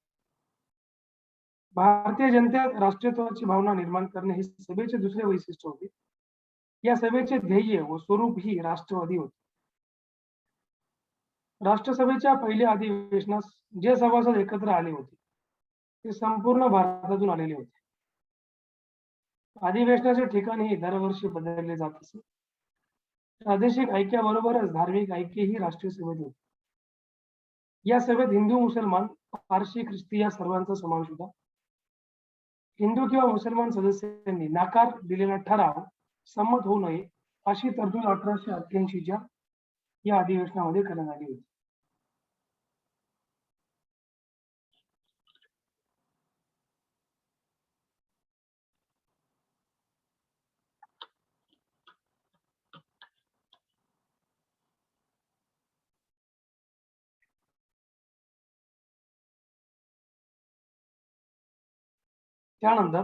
भारतीय जनतेत राष्ट्रीयत्वाची भावना निर्माण करणे हे सभेचे दुसरे वैशिष्ट्य होते. या सभेचे ध्येय व स्वरूप ही राष्ट्रवादी होते. राष्ट्रसभेच्या पहिल्या अधिवेशनास जे सभासद एकत्र आले होते ते संपूर्ण भारतातून आलेले होते. अधिवेशनाचे ठिकाणही दरवर्षी बदलले जात असे. प्रादेशिक ऐक्याबरोबरच धार्मिक ऐक्यही राष्ट्रीय सभेत होते. या सभेत हिंदू, मुसलमान, पारशी, ख्रिस्ती या सर्वांचा समावेश होता. हिंदू किंवा मुसलमान सदस्यांनी नाकार दिलेला ठराव संमत होऊ नये अशी तरतूद 1888च्या या अधिवेशनामध्ये करण्यात आली होती. त्यानंतर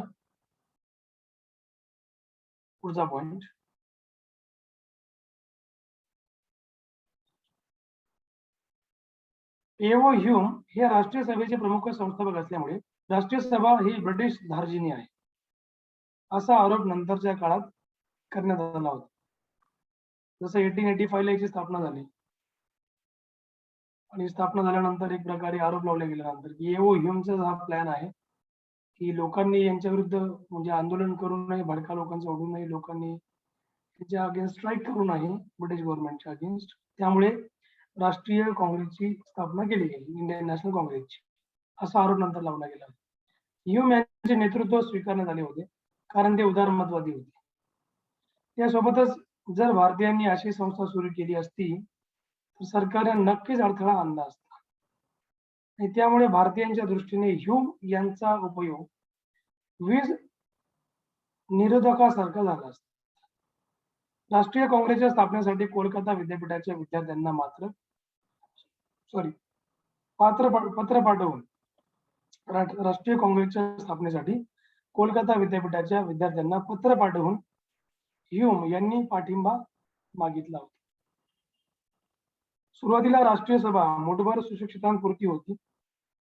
पुढचा पॉइंट एओ ह्यूम हे राष्ट्रीय सभेचे प्रमुख संस्थापक असल्यामुळे राष्ट्रीय सभा ही ब्रिटिश धार्जिनी आहे असा आरोप नंतरच्या काळात करण्यात आला होता. जसं 1885 ला याची स्थापना झाली आणि स्थापना झाल्यानंतर एक प्रकारे आरोप लावले गेल्यानंतर की एओ ह्यूमचा हा प्लॅन आहे की लोकांनी यांच्या विरुद्ध म्हणजे आंदोलन करू नये, भडका लोकांचा ओढू नये, लोकांनी त्याच्या अगेन्स्ट स्ट्राईक करू नये ब्रिटिश गव्हर्नमेंटच्या अगेन्स्ट. त्यामुळे राष्ट्रीय काँग्रेसची स्थापना केली गेली, इंडियन नॅशनल काँग्रेसची, असा आरोप नंतर लावला गेला. ह्यूम यांचे नेतृत्व स्वीकारण्यात आले होते कारण ते उदारमतवादी होते. त्यासोबतच जर भारतीयांनी अशी संस्था सुरू केली असती तर सरकारने नक्कीच अडथळा आणला असता आणि त्यामुळे भारतीयांच्या दृष्टीने ह्यूम यांचा उपयोग वीज निरोधकासारखा झाला असता. राष्ट्रीय काँग्रेसच्या स्थापनेसाठी कोलकाता विद्यापीठाच्या विद्यार्थ्यांना पत्र पाठवून राष्ट्रीय काँग्रेसच्या स्थापनेसाठी कोलकाता विद्यापीठाच्या विद्यार्थ्यांना पत्र पाठवून ह्यूम यांनी पाठिंबा मागितला होता. सुरुवातीला राष्ट्रीय सभा मोठभर सुशिक्षितांपुरती होती.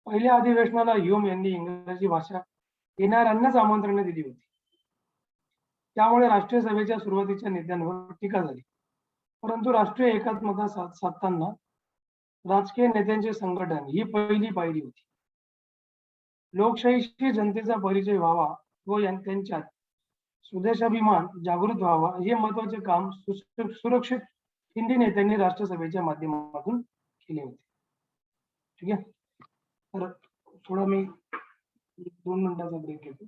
पहिल्या अधिवेशनाला ह्यूम यांनी इंग्रजी भाषा येणाऱ्यांनाच आमंत्रणे दिली होती. त्यामुळे राष्ट्रीय सभेच्या सुरुवातीच्या नेत्यांवर टीका झाली. परंतु राष्ट्रीय एकात्मता साधताना राजकीय नेत्यांचे संघटन ही पहिली पायरी होती. लोकशाहीशी जनतेचा परिचय व्हावा व त्यांच्यात स्वदेशाभिमान जागृत व्हावा हे महत्वाचे काम सुरक्षित हिंदी नेत्यांनी राष्ट्रसभेच्या माध्यमातून केले होते. ठीक आहे. तर थोडा मी 2 मिनिटाचा ब्रेक घेतो.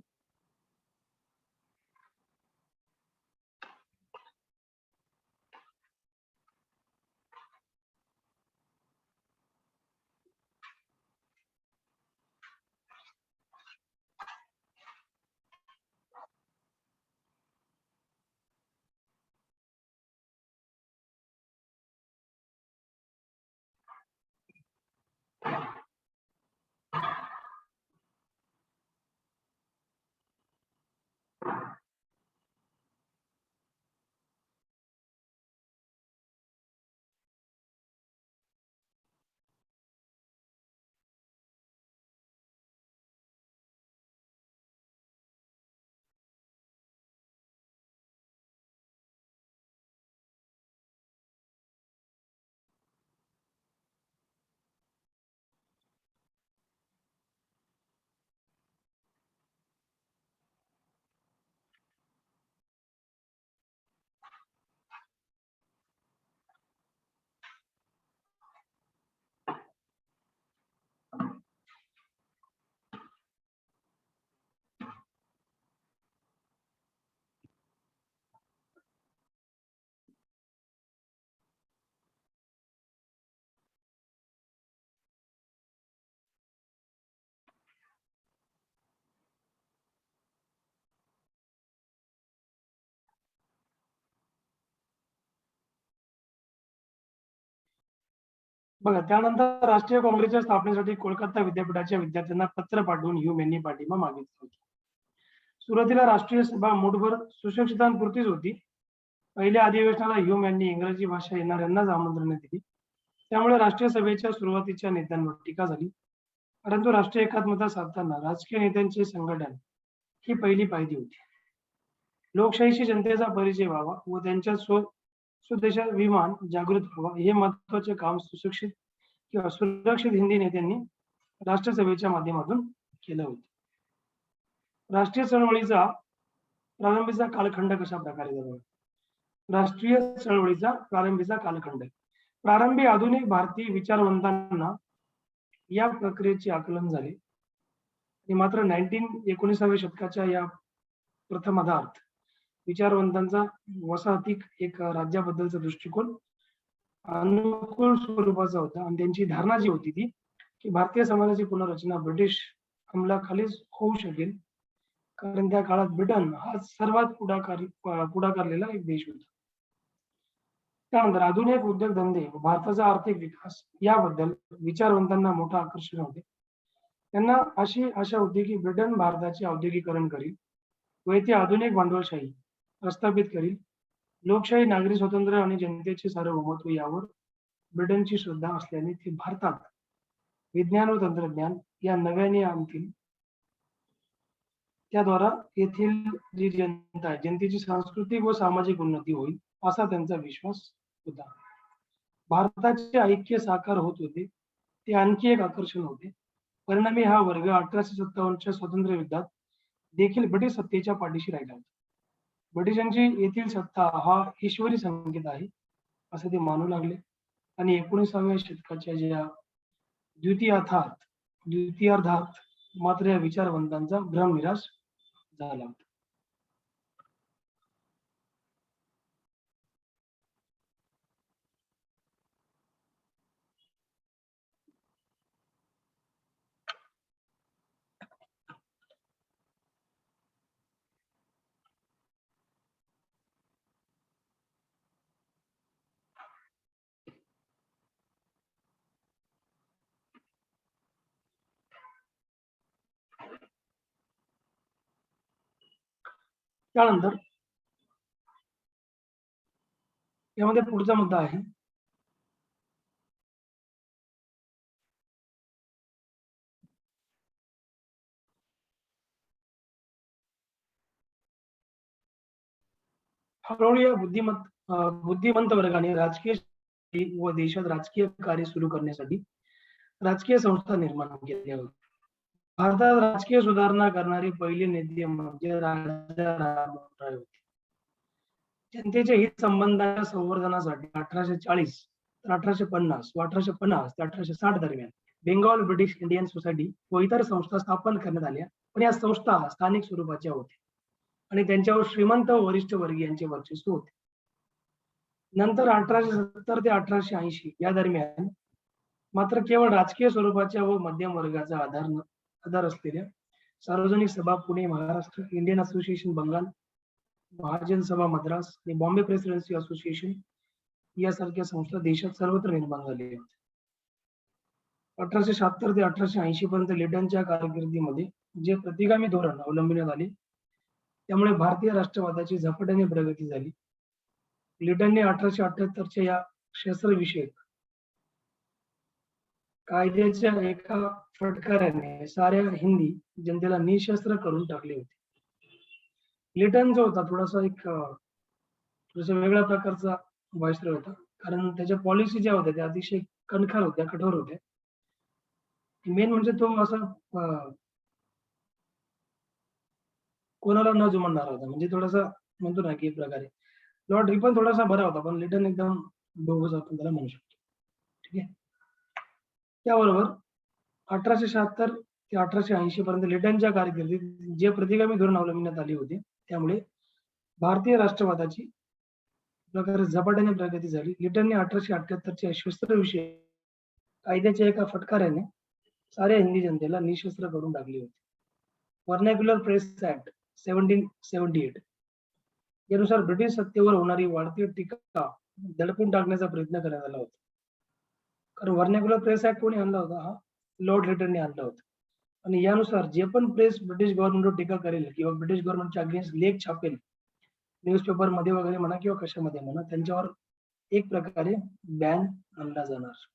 बघा, त्यानंतर राष्ट्रीय काँग्रेसच्या स्थापनेसाठी कोलकाता विद्यापीठाच्या विद्यार्थ्यांना पत्र पाठवून ह्यूम यांनी पाठिंबा मागितला होता. सुरुवातीला राष्ट्रीय सभा मूठभर सुशिक्षितांपुरतीच होती. पहिल्या अधिवेशनाला ह्यूम यांनी इंग्रजी भाषा येणाऱ्यांनाच आमंत्रण दिली. त्यामुळे राष्ट्रीय सभेच्या सुरुवातीच्या नेत्यांवर टीका झाली. परंतु राष्ट्रीय एकात्मता साधताना राजकीय नेत्यांचे संघटन ही पहिली पायरी होती. लोकशाहीशी जनतेचा परिचय व्हावा व त्यांच्या स्वदेशाभिमान जागृत व्हावा हे महत्वाचे काम सुशिक्षित किंवा सुरक्षित हिंदी नेत्यांनी राष्ट्रसभेच्या माध्यमातून केलं होतं. राष्ट्रीय चळवळीचा प्रारंभीचा कालखंड कशा प्रकारे झाला? राष्ट्रीय चळवळीचा प्रारंभीचा कालखंड. प्रारंभी आधुनिक भारतीय विचारवंतांना या प्रक्रियेचे आकलन झाले आणि मात्र 19व्या शतकाच्या या प्रथमार्धात विचारवंतांचा वसाहतीक एक राज्याबद्दलचा दृष्टिकोन अनुकूल स्वरूपाचा होता आणि त्यांची धारणा जी होती ती की भारतीय समाजाची पुनर्रचना ब्रिटिश अंमलाखालीच होऊ शकेल, कारण त्या काळात ब्रिटन हा सर्वात पुढाकारलेला एक देश होता. त्यानंतर आधुनिक उद्योगधंदे व भारताचा आर्थिक विकास याबद्दल विचारवंतांना मोठं आकर्षण होते. त्यांना अशी आशा होती की ब्रिटन भारताचे औद्योगिकरण करील व येथे आधुनिक भांडवलशाही प्रस्थापित करील. लोकशाही, नागरी स्वातंत्र्य आणि जनतेचे सार्वभौमत्व यावर ब्रिटनची श्रद्धा असल्याने ते भारतात विज्ञान व तंत्रज्ञान या नव्याने आणतील. त्याद्वारा येथील जी जनता आहे जनतेची सांस्कृतिक व सामाजिक उन्नती होईल असा त्यांचा विश्वास होता. भारताचे ऐक्य साकार होत होते ते आणखी एक आकर्षण होते. परिणामी हा वर्ग 1857च्या स्वातंत्र्य युद्धात देखील ब्रिटिश सत्तेच्या पाठीशी राहिला होता. ब्रिटिशांची येथील सत्ता हा ईश्वरी संकेत आहे असे ते मानू लागले आणि 19व्या शतकाच्या ज्या द्वितीयार्धात मात्र या विचारवंतांचा भ्रमनिराश झाला होता. त्यानंतर यामध्ये पुढचा मुद्दा आहे हळूहळू या बुद्धिमंत वर्गाने राजकीय व देशात राजकीय कार्य सुरू करण्यासाठी राजकीय संस्था निर्माण केल्या होत्या. भारतात राजकीय सुधारणा करणारे पहिले नेते म्हणजे राजा राममोहन राय होते. जनतेच्या हित संबंधाच्या संवर्धनासाठी 1840 तर 1850 व 1850 ते 1860 दरम्यान बेंगॉल ब्रिटिश इंडियन सोसायटी व इतर संस्था स्थापन करण्यात आल्या. पण या संस्था स्थानिक स्वरूपाच्या होत्या आणि त्यांच्यावर श्रीमंत व वरिष्ठ वर्गीयांचे वर्चस्व होते. नंतर 1870 ते 1880 या दरम्यान मात्र केवळ राजकीय स्वरूपाच्या व मध्यम वर्गाचा आधार असलेल्या सार्वजनिक सभा पुणे, महाराष्ट्र, इंडियन असोसिएशन बंगाल, महाजन सभा मद्रास आणि बॉम्बे प्रेसिडेन्सी असोसिएशन यासारख्या संस्था देशात सर्वत्र निर्माण झाल्या होत्या. 1876 ते 1880 पर्यंत लिटनच्या कारकिर्दीमध्ये जे प्रतिगामी धोरण अवलंबण्यात आले त्यामुळे भारतीय राष्ट्रवादाची झपाट्याने प्रगती झाली. लिटनने 1878च्या या शस्त्रविषयक कायद्याच्या एका फटकाऱ्याने साऱ्या हिंदी जनतेला निशस्त्र करून टाकले होते. लिटन जो होता थोडासा वेगळ्या प्रकारचा व्हाईसरॉय होता, कारण त्याच्या पॉलिसी ज्या होत्या त्या अतिशय कणखर होत्या, कठोर होत्या. मेन म्हणजे तो असा कोणाला न जुमानणारा होता. म्हणजे थोडासा म्हणतो ना की एक प्रकारे लॉर्ड रिपन थोडासा बरा होता, पण लिटन एकदम बोगस आपण त्याला म्हणू शकतो. ठीक आहे. त्याबरोबर 1876 ते 1880 पर्यंत लिटनच्या कारकिर्दीत जे प्रतिगामी धोरण अवलंबण्यात आले होते त्यामुळे भारतीय राष्ट्रवादाची प्रकारे झपाट्याने प्रगती झाली. लिटनने 1878च्या शस्त्रविषयी कायद्याच्या एका फटकाऱ्याने साऱ्या हिंदी जनतेला निशस्त्र करून टाकले होते. व्हर्नॅक्युलर प्रेस ऍक्ट 1778 यानुसार ब्रिटिश सत्तेवर होणारी वाढती टीका दडपून टाकण्याचा प्रयत्न करण्यात आला होता. कारण व्हर्नाक्युलर प्रेस ऍक्ट कोणी आणला होता? हा लॉर्ड रिटनने आणला होता. आणि यानुसार जे पण प्रेस ब्रिटिश गव्हर्नमेंटवर टीका करेल किंवा ब्रिटिश गव्हर्नमेंटच्या अगेन्स्ट लेख छापेल, न्यूजपेपर मध्ये वगैरे म्हणा किंवा कशामध्ये म्हणा, त्यांच्यावर एक प्रकारे बॅन आणला जाणार.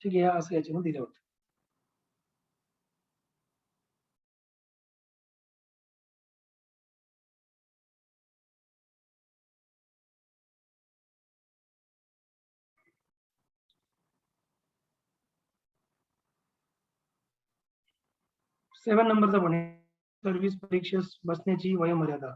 ठीक आहे, असं याच्यामध्ये दिलं होतं. सेवन नंबरचा पण सर्व्हिस परीक्षेस बसण्याची वयोमर्यादा.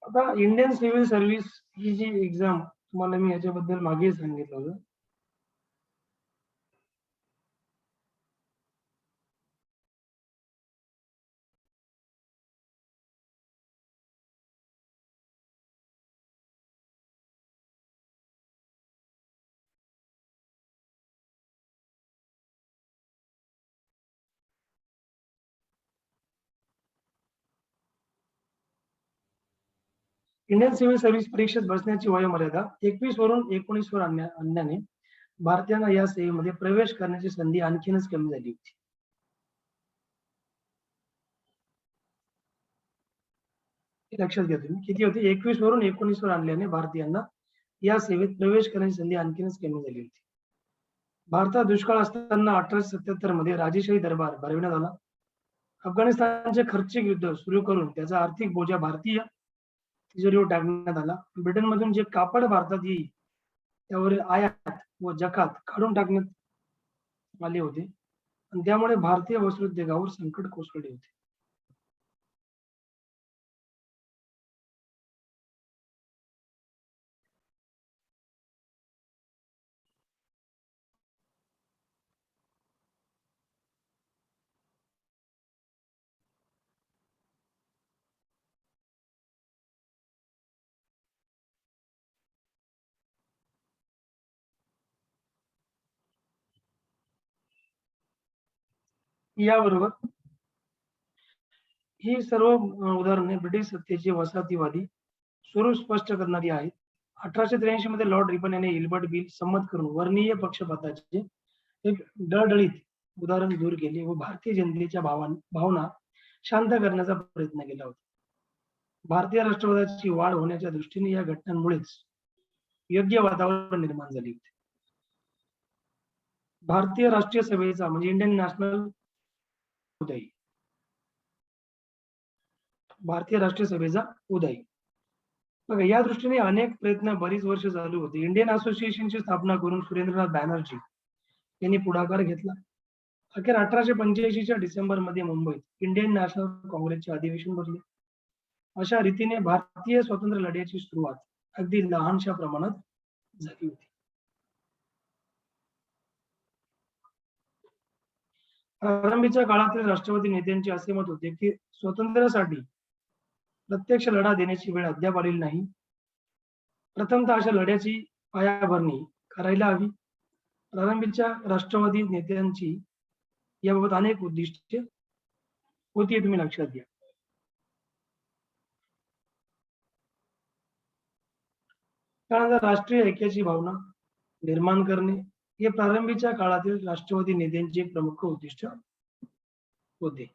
आता इंडियन सिव्हिल सर्व्हिस ही जी एक्झाम तुम्हाला मी याच्याबद्दल मागे सांगितलं होतं. इंडियन सिव्हिल सर्व्हिस परीक्षेत बसण्याची वयोमर्यादा 21 वरून 19 वर आणण्याने भारतीयांना या सेवेमध्ये प्रवेश करण्याची संधी आणखीनच कमी झाली होती. हे लक्षात घ्या तुम्ही, किती होती? 21 वरून 19 वर आणल्याने भारतीयांना या सेवेत प्रवेश करण्याची संधी आणखीनच कमी झाली होती. भारतात दुष्काळ असताना 1877 मध्ये राजेशाही दरबार भरविण्यात आला. अफगाणिस्तानचे खर्चिक युद्ध सुरू करून त्याचा आर्थिक बोजा भारतीय तिजोरीवर टाकण्यात आला. ब्रिटनमधून जे कापड भारतात येईल त्यावरील आयात व जकात काढून टाकण्यात आले होते आणि त्यामुळे भारतीय वस्त्रोद्योगावर संकट कोसळले होते. याबरोबर ही सर्व उदाहरणे ब्रिटिश सत्तेचे वसाहतीवादी स्वरूप स्पष्ट करणारी आहेत. 1883 मध्ये लॉर्ड रिपन यांनी इल्बर्ट बिल संमत करून वर्णीय पक्षपाताचे एक डळडळीत उदाहरण दूर केले व भारतीय जनतेच्या भावना शांत करण्याचा प्रयत्न केला होता. भारतीय राष्ट्रवादाची वाढ होण्याच्या दृष्टीने या घटनांमुळेच योग्य वातावरण निर्माण झाले होते. भारतीय राष्ट्रीय सभेचा म्हणजे इंडियन नॅशनल उदय, भारतीय राष्ट्रीय सभेचा उदय. बघा, या दृष्टीने अनेक प्रयत्न बरीच वर्ष चालू होते. इंडियन असोसिएशनची स्थापना करून सुरेंद्रनाथ बॅनर्जी यांनी पुढाकार घेतला. अखेर 1885च्या डिसेंबरमध्ये मुंबईत इंडियन नॅशनल काँग्रेसचे अधिवेशन भरले. अशा रीतीने भारतीय स्वातंत्र्य लढ्याची सुरुवात अगदी लहानशा प्रमाणात झाली होती. प्रारंभीच्या काळातील राष्ट्रवादी नेत्यांचे असे मत होते की स्वातंत्र्यासाठी प्रत्यक्ष लढा देण्याची वेळ अद्याप आलेली नाही. प्रथमतः अशा लढ्याची पायाभरणी करायला हवी. प्रारंभीच्या राष्ट्रवादी नेत्यांची याबाबत अनेक उद्दिष्टे होती, हे तुम्ही लक्षात घ्या. त्यानंतर राष्ट्रीय ऐक्याची भावना निर्माण करणे हे प्रारंभीच्या काळातील राष्ट्रवादी नेत्यांचे एक प्रमुख उद्दिष्ट होते.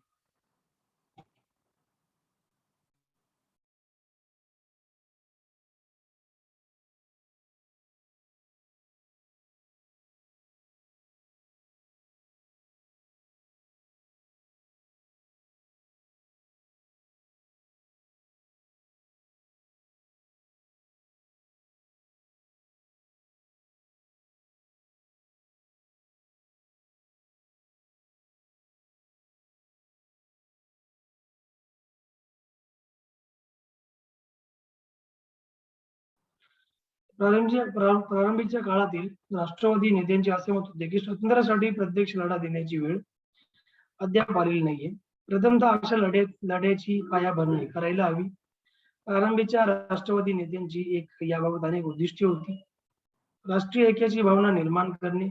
प्रारंभीच्या काळातील राष्ट्रवादी नेत्यांचे असे मत होते की स्वातंत्र्यासाठी प्रत्यक्ष लढा देण्याची वेळ अद्याप आलेली नाहीये. प्रथमतः अशा लढ्याची पायाभरणी करायला हवी. प्रारंभीच्या राष्ट्रवादी नेत्यांची एक याबाबत अनेक उद्दिष्टे होती. राष्ट्रीय ऐक्याची भावना निर्माण करणे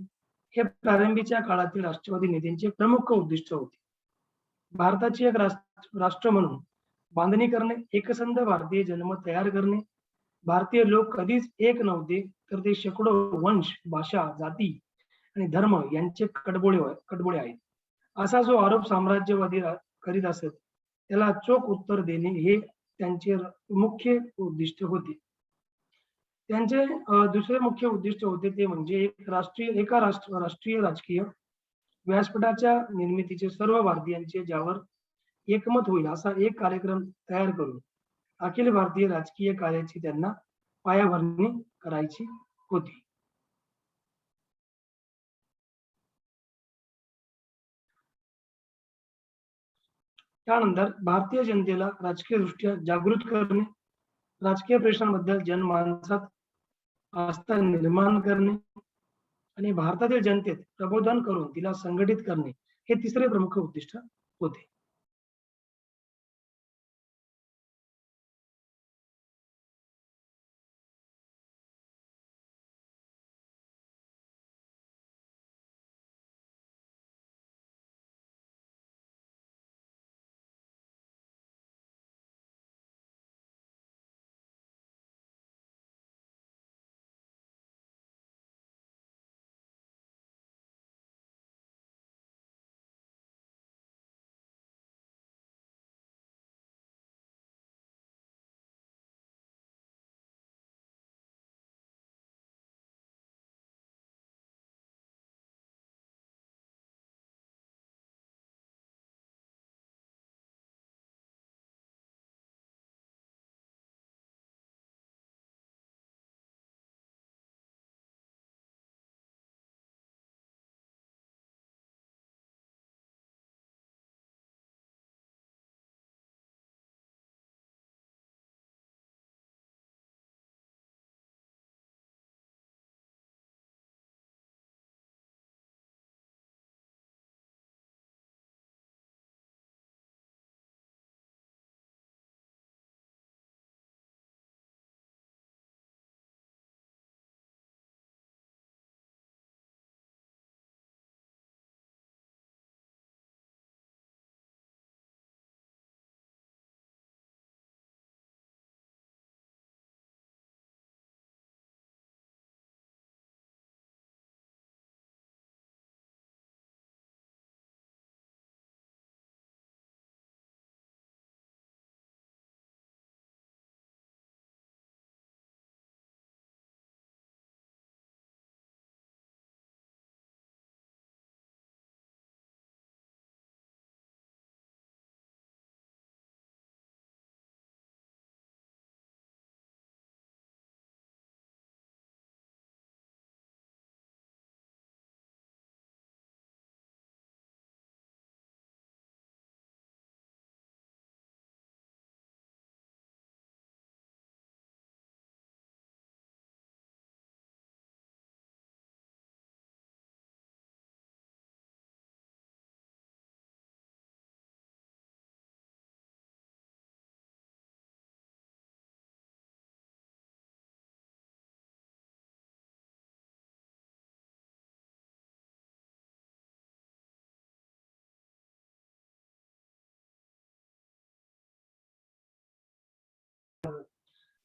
हे प्रारंभीच्या काळातील राष्ट्रवादी नेत्यांचे प्रमुख उद्दिष्ट होते. भारताची एक राष्ट्र म्हणून बांधणी करणे, एकसंध भारतीय जनमत तयार करणे. भारतीय लोक कधीच एक नव्हते, तर ते शेकडो वंश, भाषा, जाती आणि धर्म यांचे कडबोळे आहेत. असा जो आरोप साम्राज्यवादी करीत असत, त्याला चोख उत्तर देणे हे त्यांचे मुख्य उद्दिष्ट होते. त्यांचे दुसरे मुख्य उद्दिष्ट होते ते म्हणजे राष्ट्रीय राजकीय व्यासपीठाच्या निर्मितीचे सर्व भारतीयांचे ज्यावर एकमत होईल असा एक कार्यक्रम तयार करून अखिल भारतीय राजकीय कार्याची त्यांना पायाभरणी करायची होती. त्यानंतर भारतीय जनतेला राजकीय दृष्ट्या जागृत करणे, राजकीय प्रश्नांबद्दल जनमानसात आस्था निर्माण करणे आणि भारतातील जनतेत प्रबोधन करून तिला संघटित करणे हे तिसरे प्रमुख उद्दिष्ट होते.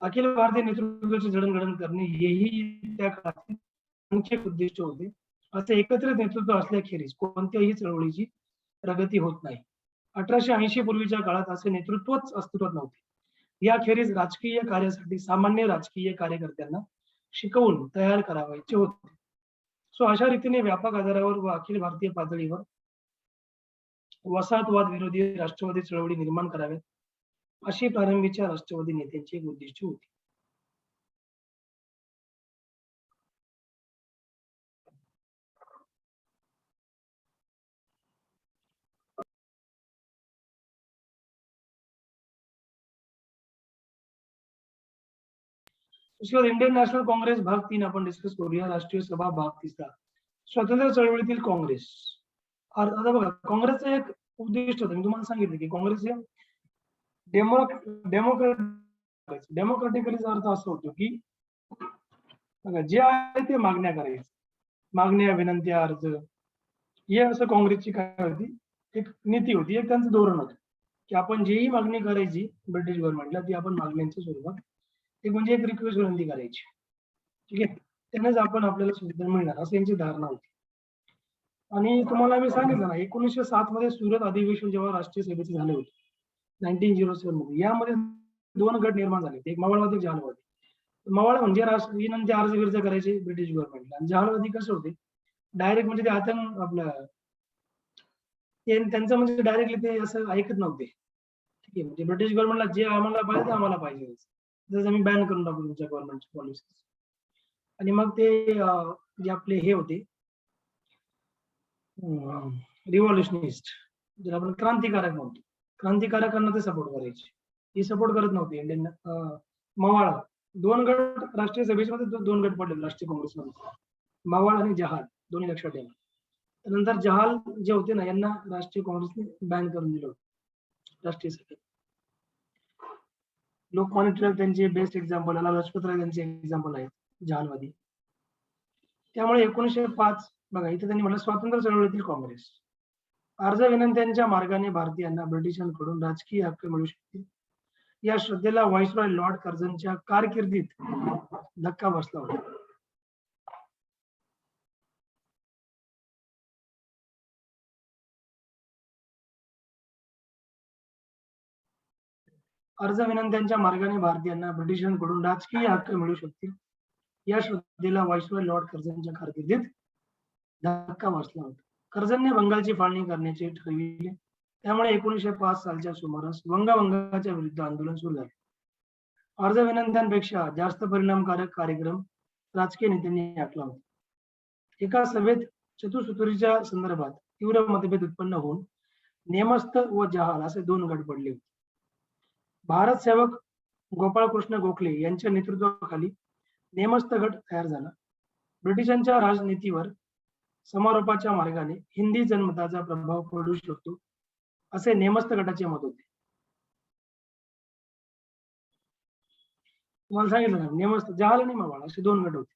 अखिल भारतीय नेतृत्वाची जडणघडण करणे हेही त्या काळातील मुख्य उद्दिष्ट होते. असे एकत्रित नेतृत्व असल्याखेरीज कोणत्याही चळवळीची प्रगती होत नाही. 1880 पूर्वीच्या काळात असे नेतृत्वच अस्तित्वात नव्हते. याखेरीज राजकीय कार्यासाठी सामान्य राजकीय कार्यकर्त्यांना शिकवून तयार करावायचे होते. अशा रीतीने व्यापक आधारावर व अखिल भारतीय पातळीवर वसाहतवाद विरोधी राष्ट्रवादी चळवळी निर्माण कराव्यात, अशी प्रारंभीच्या राष्ट्रवादी नेत्यांची एक उद्दिष्ट होती. उसके बाद इंडियन नॅशनल काँग्रेस भाग 3 आपण डिस्कस करूया. राष्ट्रीय सभा भाग 3. स्वातंत्र्य चळवळीतील काँग्रेस. आता बघा, काँग्रेसचं एक उद्दिष्ट होतं, मी तुम्हाला सांगितलं की काँग्रेस हे डेमोक्रॅटिकलीचा अर्थ असा होतो की बघा, जे आहे ते मागण्या करायचं, मागण्या, विनंत्या, अर्ज, हे असं काँग्रेसची काय होती, एक नीती होती, एक त्यांचं धोरण होतं की आपण जेही मागणी करायची ब्रिटिश गव्हर्नमेंटला ती आपण मागण्यांच्या स्वरूपात, एक म्हणजे एक रिक्वेस्ट विनंती करायची. ठीक आहे, त्यानेच आपण आपल्याला सुविधा मिळणार असं यांची धारणा होती. आणि तुम्हाला मी सांगितलं ना, 1907 मध्ये सुरत अधिवेशन जेव्हा राष्ट्रीय सभेचे झाले होते 1907 मध्ये, यामध्ये 2 गट निर्माण झाले, एक मवाळवादी, एक जहालवादी. मवाळ म्हणजे विनंती, अर्ज विर्ज करायचे ब्रिटिश गव्हर्नमेंटला, आणि जहालवादी कसे होते, डायरेक्ट म्हणजे ते आतंक आपलं त्यांचं म्हणजे डायरेक्टली ते असं ऐकत नव्हते. ठीक आहे, म्हणजे ब्रिटिश गव्हर्नमेंटला जे आम्हाला पाहिजे ते आम्हाला पाहिजे, जसं आम्ही बॅन करून टाकू तुमच्या गव्हर्नमेंटची पॉलिसी. आणि मग ते जे आपले हे होते रिव्हॉल्युशनिस्ट, ज्याला आपण क्रांतिकारक म्हणतो, क्रांतिकारकांना ते सपोर्ट करायचे. ही सपोर्ट करत नव्हते इंडियन मवाळ. 2 गट राष्ट्रीय सभेमध्ये, 2 गट पडले राष्ट्रीय काँग्रेसमध्ये, मवाळ आणि जहाल, दोन्ही लक्षात ठेवा. नंतर जहाल जे होते ना, यांना राष्ट्रीय काँग्रेसने बॅन करून दिलं होतं राष्ट्रीय सभेत. लोकमान्य टिळक त्यांचे बेस्ट एक्झाम्पल, लाला लजपत राय त्यांचे एक्झाम्पल आहेत जहालवादी. त्यामुळे 1905 बघा, इथे त्यांनी म्हटलं स्वातंत्र्य चळवळीतील काँग्रेस. अर्ज विनंत्यांच्या मार्गाने भारतीयांना ब्रिटिशांकडून राजकीय हक्क मिळू शकतील, या श्रद्धेला व्हाईसरॉय लॉर्ड कर्झनच्या कारकिर्दीत धक्का बसला होता. अर्ज विनंत्यांच्या मार्गाने भारतीयांना ब्रिटिशांकडून राजकीय हक्क मिळू शकतील, या श्रद्धेला व्हाईसरॉय लॉर्ड कर्झनच्या कारकिर्दीत धक्का बसला होता. कर्झनने बंगालची फाळणी करण्याचे ठरविले, त्यामुळे 1905 सालच्या सुमारास वंगभंगाच्या विरुद्ध आंदोलन सुरू झाले. अर्ज विनंत्यांपेक्षा जास्त परिणामकारक कार्यक्रम राजकीय नेत्यांनी आखला होता. एका सभेत चतुसूत्रीच्या संदर्भात तीव्र मतभेद उत्पन्न होऊन नेमस्त व जहाल असे 2 गट पडले होते. भारत सेवक गोपाळकृष्ण गोखले यांच्या नेतृत्वाखाली नेमस्त गट तयार झाला. ब्रिटिशांच्या राजनीतीवर समारोपाच्या मार्गाने हिंदी जनमताचा प्रभाव पडू शकतो, असे नेमस्त गटाचे मत होते. तुम्हाला सांगितलं ना, नेमस्त, जहाल आणि मवाळ असे 2 गट होते.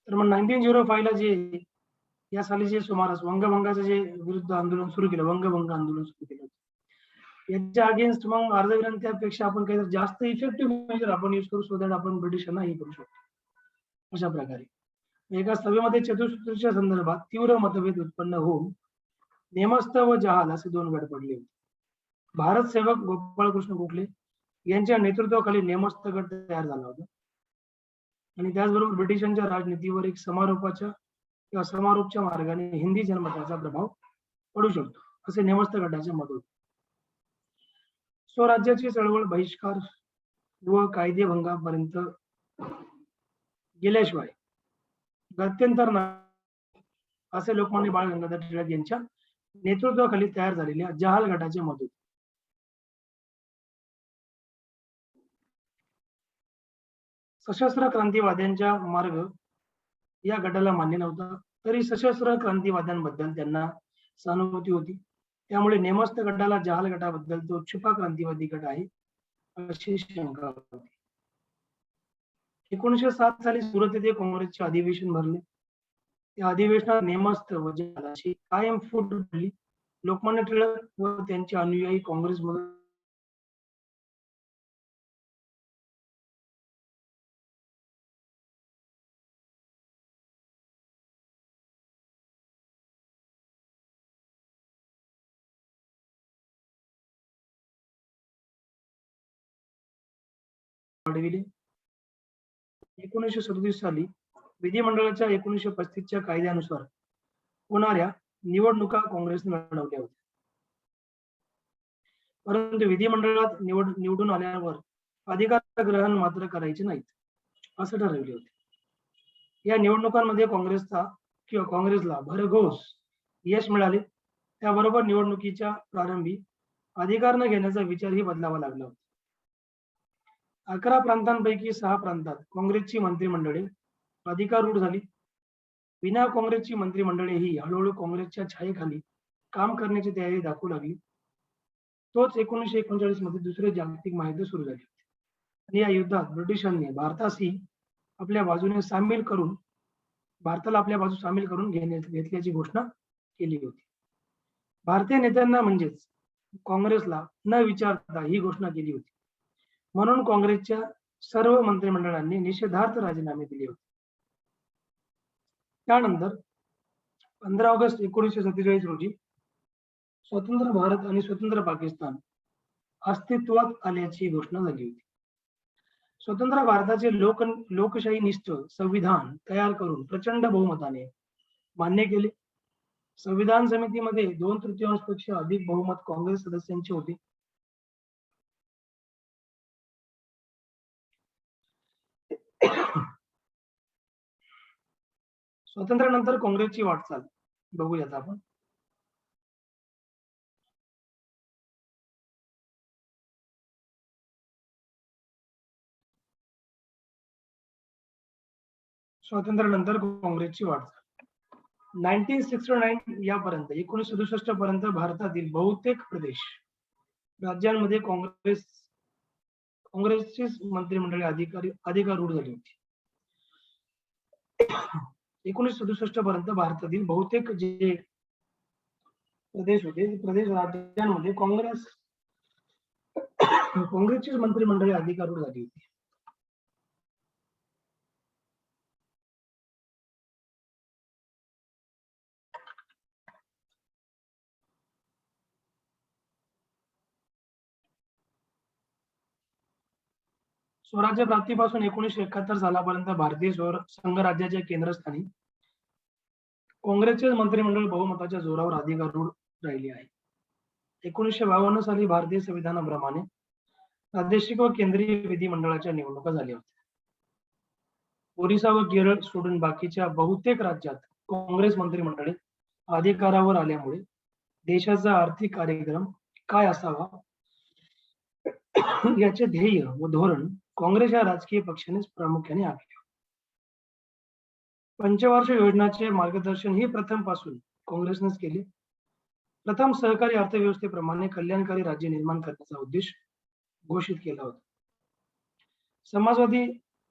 तर मग 1905 ला जे या साली जे सुमारास वंगभंगाचं जे विरुद्ध आंदोलन सुरू केलं, वंगभंग आंदोलन सुरू केलं, याच्या अगेन्स्ट मग अर्ज विनंत्यापेक्षा आपण काही जास्त इफेक्टिव्ह मेजर आपण यूज करू, सो दॅट आपण ब्रिटिशांना हे करू शकतो. अशा प्रकारे एका सभेमध्ये चतुसूत्रीच्या संदर्भात तीव्र मतभेद उत्पन्न होऊन नेमस्त व जहाल असे 2 गट पडले होते. भारत सेवक गोपाळकृष्ण गोखले यांच्या नेतृत्वाखाली नेमस्त गट तयार झाला होता. आणि त्याचबरोबर ब्रिटिशांच्या राजनीतीवर एक समारोपच्या मार्गाने हिंदी जनमताचा प्रभाव पडू शकतो, असे नेमस्त गटाचे मत होते. स्वराज्याची चळवळ बहिष्कार व कायदेभंगापर्यंत गेल्याशिवाय गत्यंतर नाही, असे लोकमान्य बाळ गंगाधर टिळक यांच्या नेतृत्वाखाली तयार झालेल्या जहाल गटाचे मत होते. सशस्त्र क्रांतीवाद्यांचा मार्ग या गटाला मान्य नव्हता, तरी सशस्त्र क्रांतीवाद्यांबद्दल त्यांना सहानुभूती होती. त्यामुळे नेमस्त गटाला जहाल गटाबद्दल तो छुपा क्रांतीवादी गट आहे अशी शंका होती. 1907 साली सुरत येथे काँग्रेसचे अधिवेशन भरले. त्या अधिवेशनात नेमस्त व जहालाची कायम फूट पडली. लोकमान्य टिळक व त्यांचे अनुयायी काँग्रेसमधून वाढविले. 1937 साली विधिमंडळाच्या 1935च्या कायद्यानुसार होणाऱ्या निवडणुका काँग्रेसने लढवल्या होत्या. परंतु विधिमंडळात निवडून आल्यावर अधिकार ग्रहण मात्र करायचे नाहीत, असं ठरवले होते. या निवडणुकांमध्ये काँग्रेसला भरघोस यश मिळाले, त्याबरोबर निवडणुकीच्या प्रारंभी अधिकार न घेण्याचा विचारही बदलावा लागला होता. 11 प्रांतांपैकी 6 प्रांतात काँग्रेसची मंत्रिमंडळे अधिकारूढ झाली. विना काँग्रेसची मंत्रिमंडळेही हळूहळू काँग्रेसच्या छायेखाली काम करण्याची तयारी दाखवू लागली. तोच 1939 मध्ये दुसरे जागतिक महायुद्ध सुरू झाले आणि या युद्धात ब्रिटिशांनी भारताला आपल्या बाजू सामील करून घेतल्याची घोषणा केली होती. भारतीय नेत्यांना म्हणजेच काँग्रेसला न विचारता ही घोषणा केली होती. म्हणून काँग्रेसच्या सर्व मंत्रिमंडळांनी निषेधार्थ राजीनामे दिले होते. त्यानंतर 15 ऑगस्ट 1947 रोजी स्वतंत्र भारत आणि स्वतंत्र पाकिस्तान अस्तित्वात आल्याची घोषणा झाली होती. स्वतंत्र भारताचे लोकशाहीनिष्ठ संविधान तयार करून प्रचंड बहुमताने मान्य केले. संविधान समितीमध्ये 2/3 पेक्षा अधिक बहुमत काँग्रेस सदस्यांचे होते. स्वातंत्र्यानंतर काँग्रेसची वाटचाल बघूयात आपण. स्वातंत्र्यानंतर काँग्रेसची वाटचाल 1969 यापर्यंत 1967 पर्यंत भारतातील बहुतेक प्रदेश राज्यांमध्ये काँग्रेसची मंत्रिमंडळे अधिकारूढ झाली होती. 1967 पर्यंत भारतातील बहुतेक जे प्रदेश होते प्रदेश राज्यांमध्ये काँग्रेसची मंत्रिमंडळे अधिकारूढ झाली होती. स्वराज्य प्राप्तीपासून 1971 सालापर्यंत भारतीय संघराज्याच्या केंद्रस्थानी काँग्रेसचे मंत्रिमंडळ बहुमताच्या जोरावर अधिकारूढ राहिले आहे. 1952 साली भारतीय संविधानाप्रमाणे प्रादेशिक व केंद्रीय विधिमंडळाच्या निवडणुका झाल्या होत्या. ओरिसा व केरळ सोडून बाकीच्या बहुतेक राज्यात काँग्रेस मंत्रिमंडळे अधिकारावर आल्यामुळे देशाचा आर्थिक कार्यक्रम काय असावा याचे ध्येय व धोरण काँग्रेस या राजकीय पक्षाने प्रामुख्याने आखले. पंचवार्षिक योजनाचे मार्गदर्शन ही प्रथम पासून काँग्रेसनेच केले. प्रथम सहकारी अर्थव्यवस्थेप्रमाणे कल्याणकारी राज्य निर्माण करण्याचा उद्देश घोषित केला होता. समाजवादी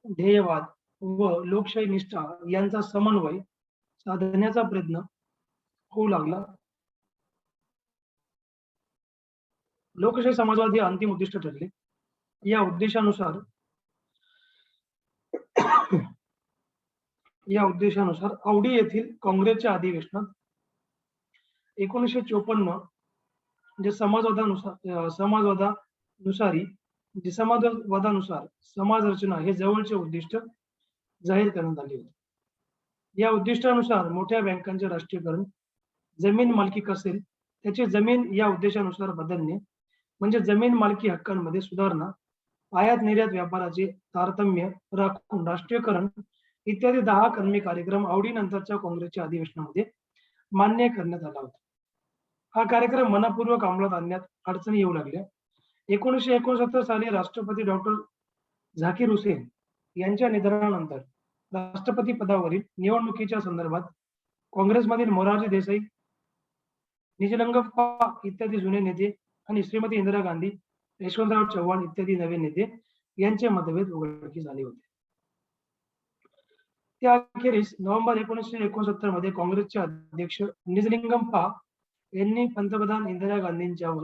ध्येयवाद व लोकशाही निष्ठा यांचा समन्वय साधण्याचा प्रयत्न होऊ लागला. लोकशाही समाजवाद हे अंतिम उद्दिष्ट ठरले. या उद्देशानुसार औडी येथील काँग्रेसच्या अधिवेशनात 1954 जे समाजवादानुसार समाज रचना हे जवळचे उद्दिष्ट जाहीर करण्यात आले होते. या उद्दिष्टानुसार मोठ्या बँकांचे राष्ट्रीयकरण, जमीन मालकी कसेल त्याची जमीन या उद्देशानुसार बदलणे म्हणजे जमीन मालकी हक्कांमध्ये सुधारणा, आयात निर्यात व्यापाराचे तारतम्य राखून राष्ट्रीयकरण इत्यादी 10 कलमी कार्यक्रम आवडी नंतरच्या काँग्रेसच्या अधिवेशनामध्ये मान्य करण्यात आला होता. हा कार्यक्रम मनपूर्वक अंमलात आणण्यात अडचणी येऊ लागल्या. 1969 साली राष्ट्रपती डॉक्टर झाकीर हुसेन यांच्या निधनानंतर राष्ट्रपती पदावरील निवडणुकीच्या संदर्भात काँग्रेसमधील मोरारजी देसाई, निजलिंगप्पा इत्यादी जुने नेते आणि श्रीमती इंदिरा गांधी, यशवंतराव चव्हाण इत्यादी नवे नेते यांचे मतभेद उघडकीस आले होते. त्याअखेरीस नोव्हेंबर 1969 मध्ये काँग्रेसचे अध्यक्ष निजलिंगप्पा यांनी पंतप्रधान इंदिरा गांधींच्यावर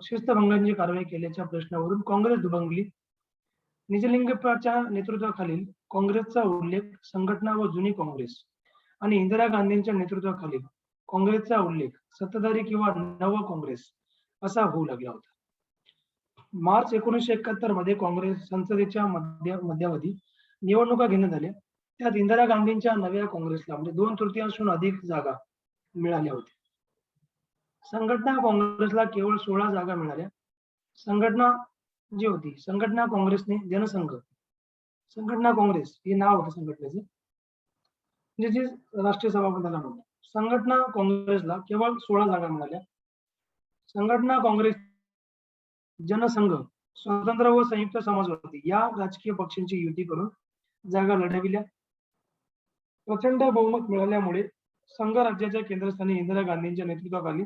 शिस्तभंगाची कारवाई केल्याच्या प्रश्नावरून काँग्रेस दुभंगली. निजलिंगप्पाच्या नेतृत्वाखालील काँग्रेसचा उल्लेख संघटना व जुनी काँग्रेस आणि इंदिरा गांधींच्या नेतृत्वाखालील काँग्रेसचा उल्लेख सत्ताधारी किंवा नव काँग्रेस असा होऊ लागला होता. मार्च 1971 मध्ये काँग्रेस संसदेच्या मध्यावधी निवडणुका घेण्यात आल्या. त्यात इंदिरा गांधींच्या नव्या काँग्रेसला म्हणजे 2/3 अधिक जागा मिळाल्या होत्या. संघटना काँग्रेसला केवळ 16 जागा मिळाल्या. संघटना काँग्रेसने जनसंघ संघटना काँग्रेस हे नाव होतं संघटनेचे, म्हणजे जे राष्ट्रीय सभा त्याला म्हणतात. संघटना काँग्रेसला केवळ 16 जागा मिळाल्या. संघटना काँग्रेस, जनसंघ, स्वतंत्र व संयुक्त समाजवादी या राजकीय पक्षांची युती करून जागा लढविल्या. प्रचंड बहुमत मिळाल्यामुळे संघ राज्याच्या केंद्रस्थानी इंदिरा गांधींच्या नेतृत्वाखाली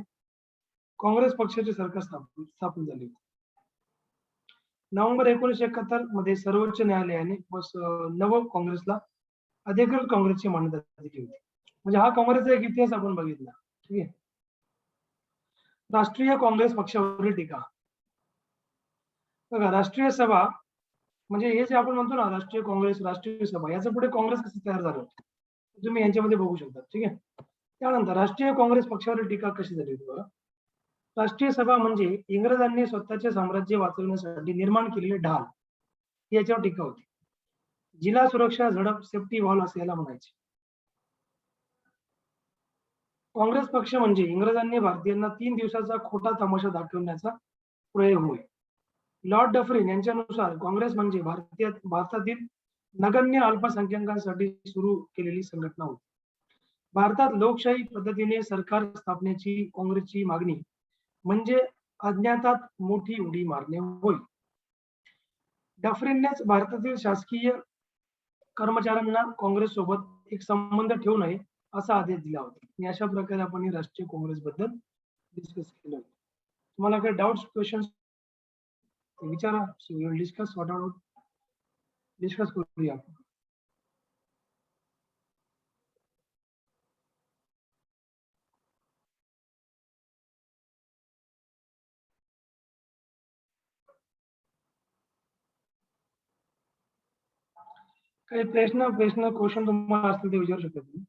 काँग्रेस पक्षाचे सरकार स्थापन झाले. नोव्हेंबर 1971 मध्ये सर्वोच्च न्यायालयाने नव काँग्रेसला अधिकृत काँग्रेसची मान्यता दिली होती. म्हणजे हा काँग्रेसचा एक इतिहास आपण बघितला. ठीक आहे. राष्ट्रीय काँग्रेस पक्षावरील टीका. बघा, राष्ट्रीय सभा म्हणजे हे जे आपण म्हणतो ना, राष्ट्रीय काँग्रेस, राष्ट्रीय सभा, याच्या पुढे काँग्रेस कसं तयार झालं तुम्ही यांच्यामध्ये बघू शकता. ठीक आहे. त्यानंतर राष्ट्रीय काँग्रेस पक्षावरील टीका कशी झाली होती बघा. राष्ट्रीय सभा म्हणजे इंग्रजांनी स्वतःचे साम्राज्य वाचवण्यासाठी निर्माण केलेले ढाल, याच्यावर टीका होती. जिल्हा सुरक्षा झडप, सेफ्टी वॉल असे याला म्हणायचे. काँग्रेस पक्ष म्हणजे इंग्रजांनी भारतीयांना 3 दिवसाचा खोटा तमाशा दाखवण्याचा प्रयोग होय. लॉर्ड डफरिन यांच्यानुसार काँग्रेस म्हणजे भारतातील नगण्य अल्पसंख्याकांसाठी सुरू केलेली संघटना होती. भारतात लोकशाही पद्धतीने सरकार स्थापनेची काँग्रेसची मागणी म्हणजे अज्ञातात मोठी उडी मारणे होय. डफरिननेच भारतातील शासकीय कर्मचाऱ्यांना काँग्रेस सोबत एक संबंध ठेवू नये असा आदेश दिला होता. आणि अशा प्रकारे आपण राष्ट्रीय काँग्रेस बद्दल डिस्कस केलं. तुम्हाला काही डाऊट्स, क्वेश्चन्स विचारा. डिस्कस डिस्कस करूया. काही प्रश्न क्वेश्चन तुम्हाला असतील ते विचारू शकता तुम्ही.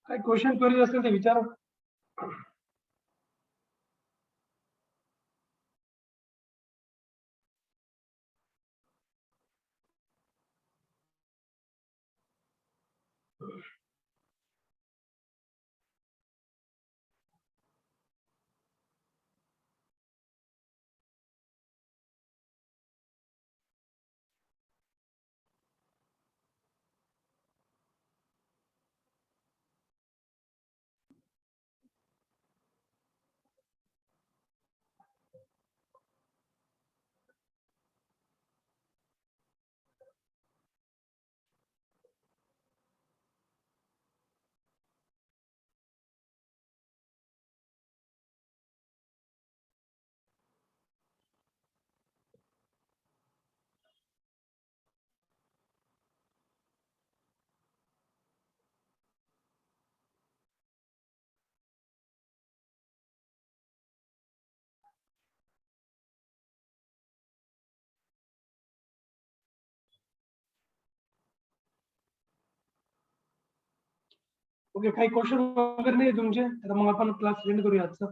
काही क्वेश्चन क्वेरीज असतील ते विचारा. ओके, काही क्वेश्चन वगैरे नाही तुमचे, तर मग आपण क्लास एंड करूया आजचा.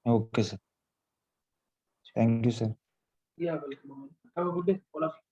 Okay sir. Thank you sir. Yeah welcome. Have a good day all of you.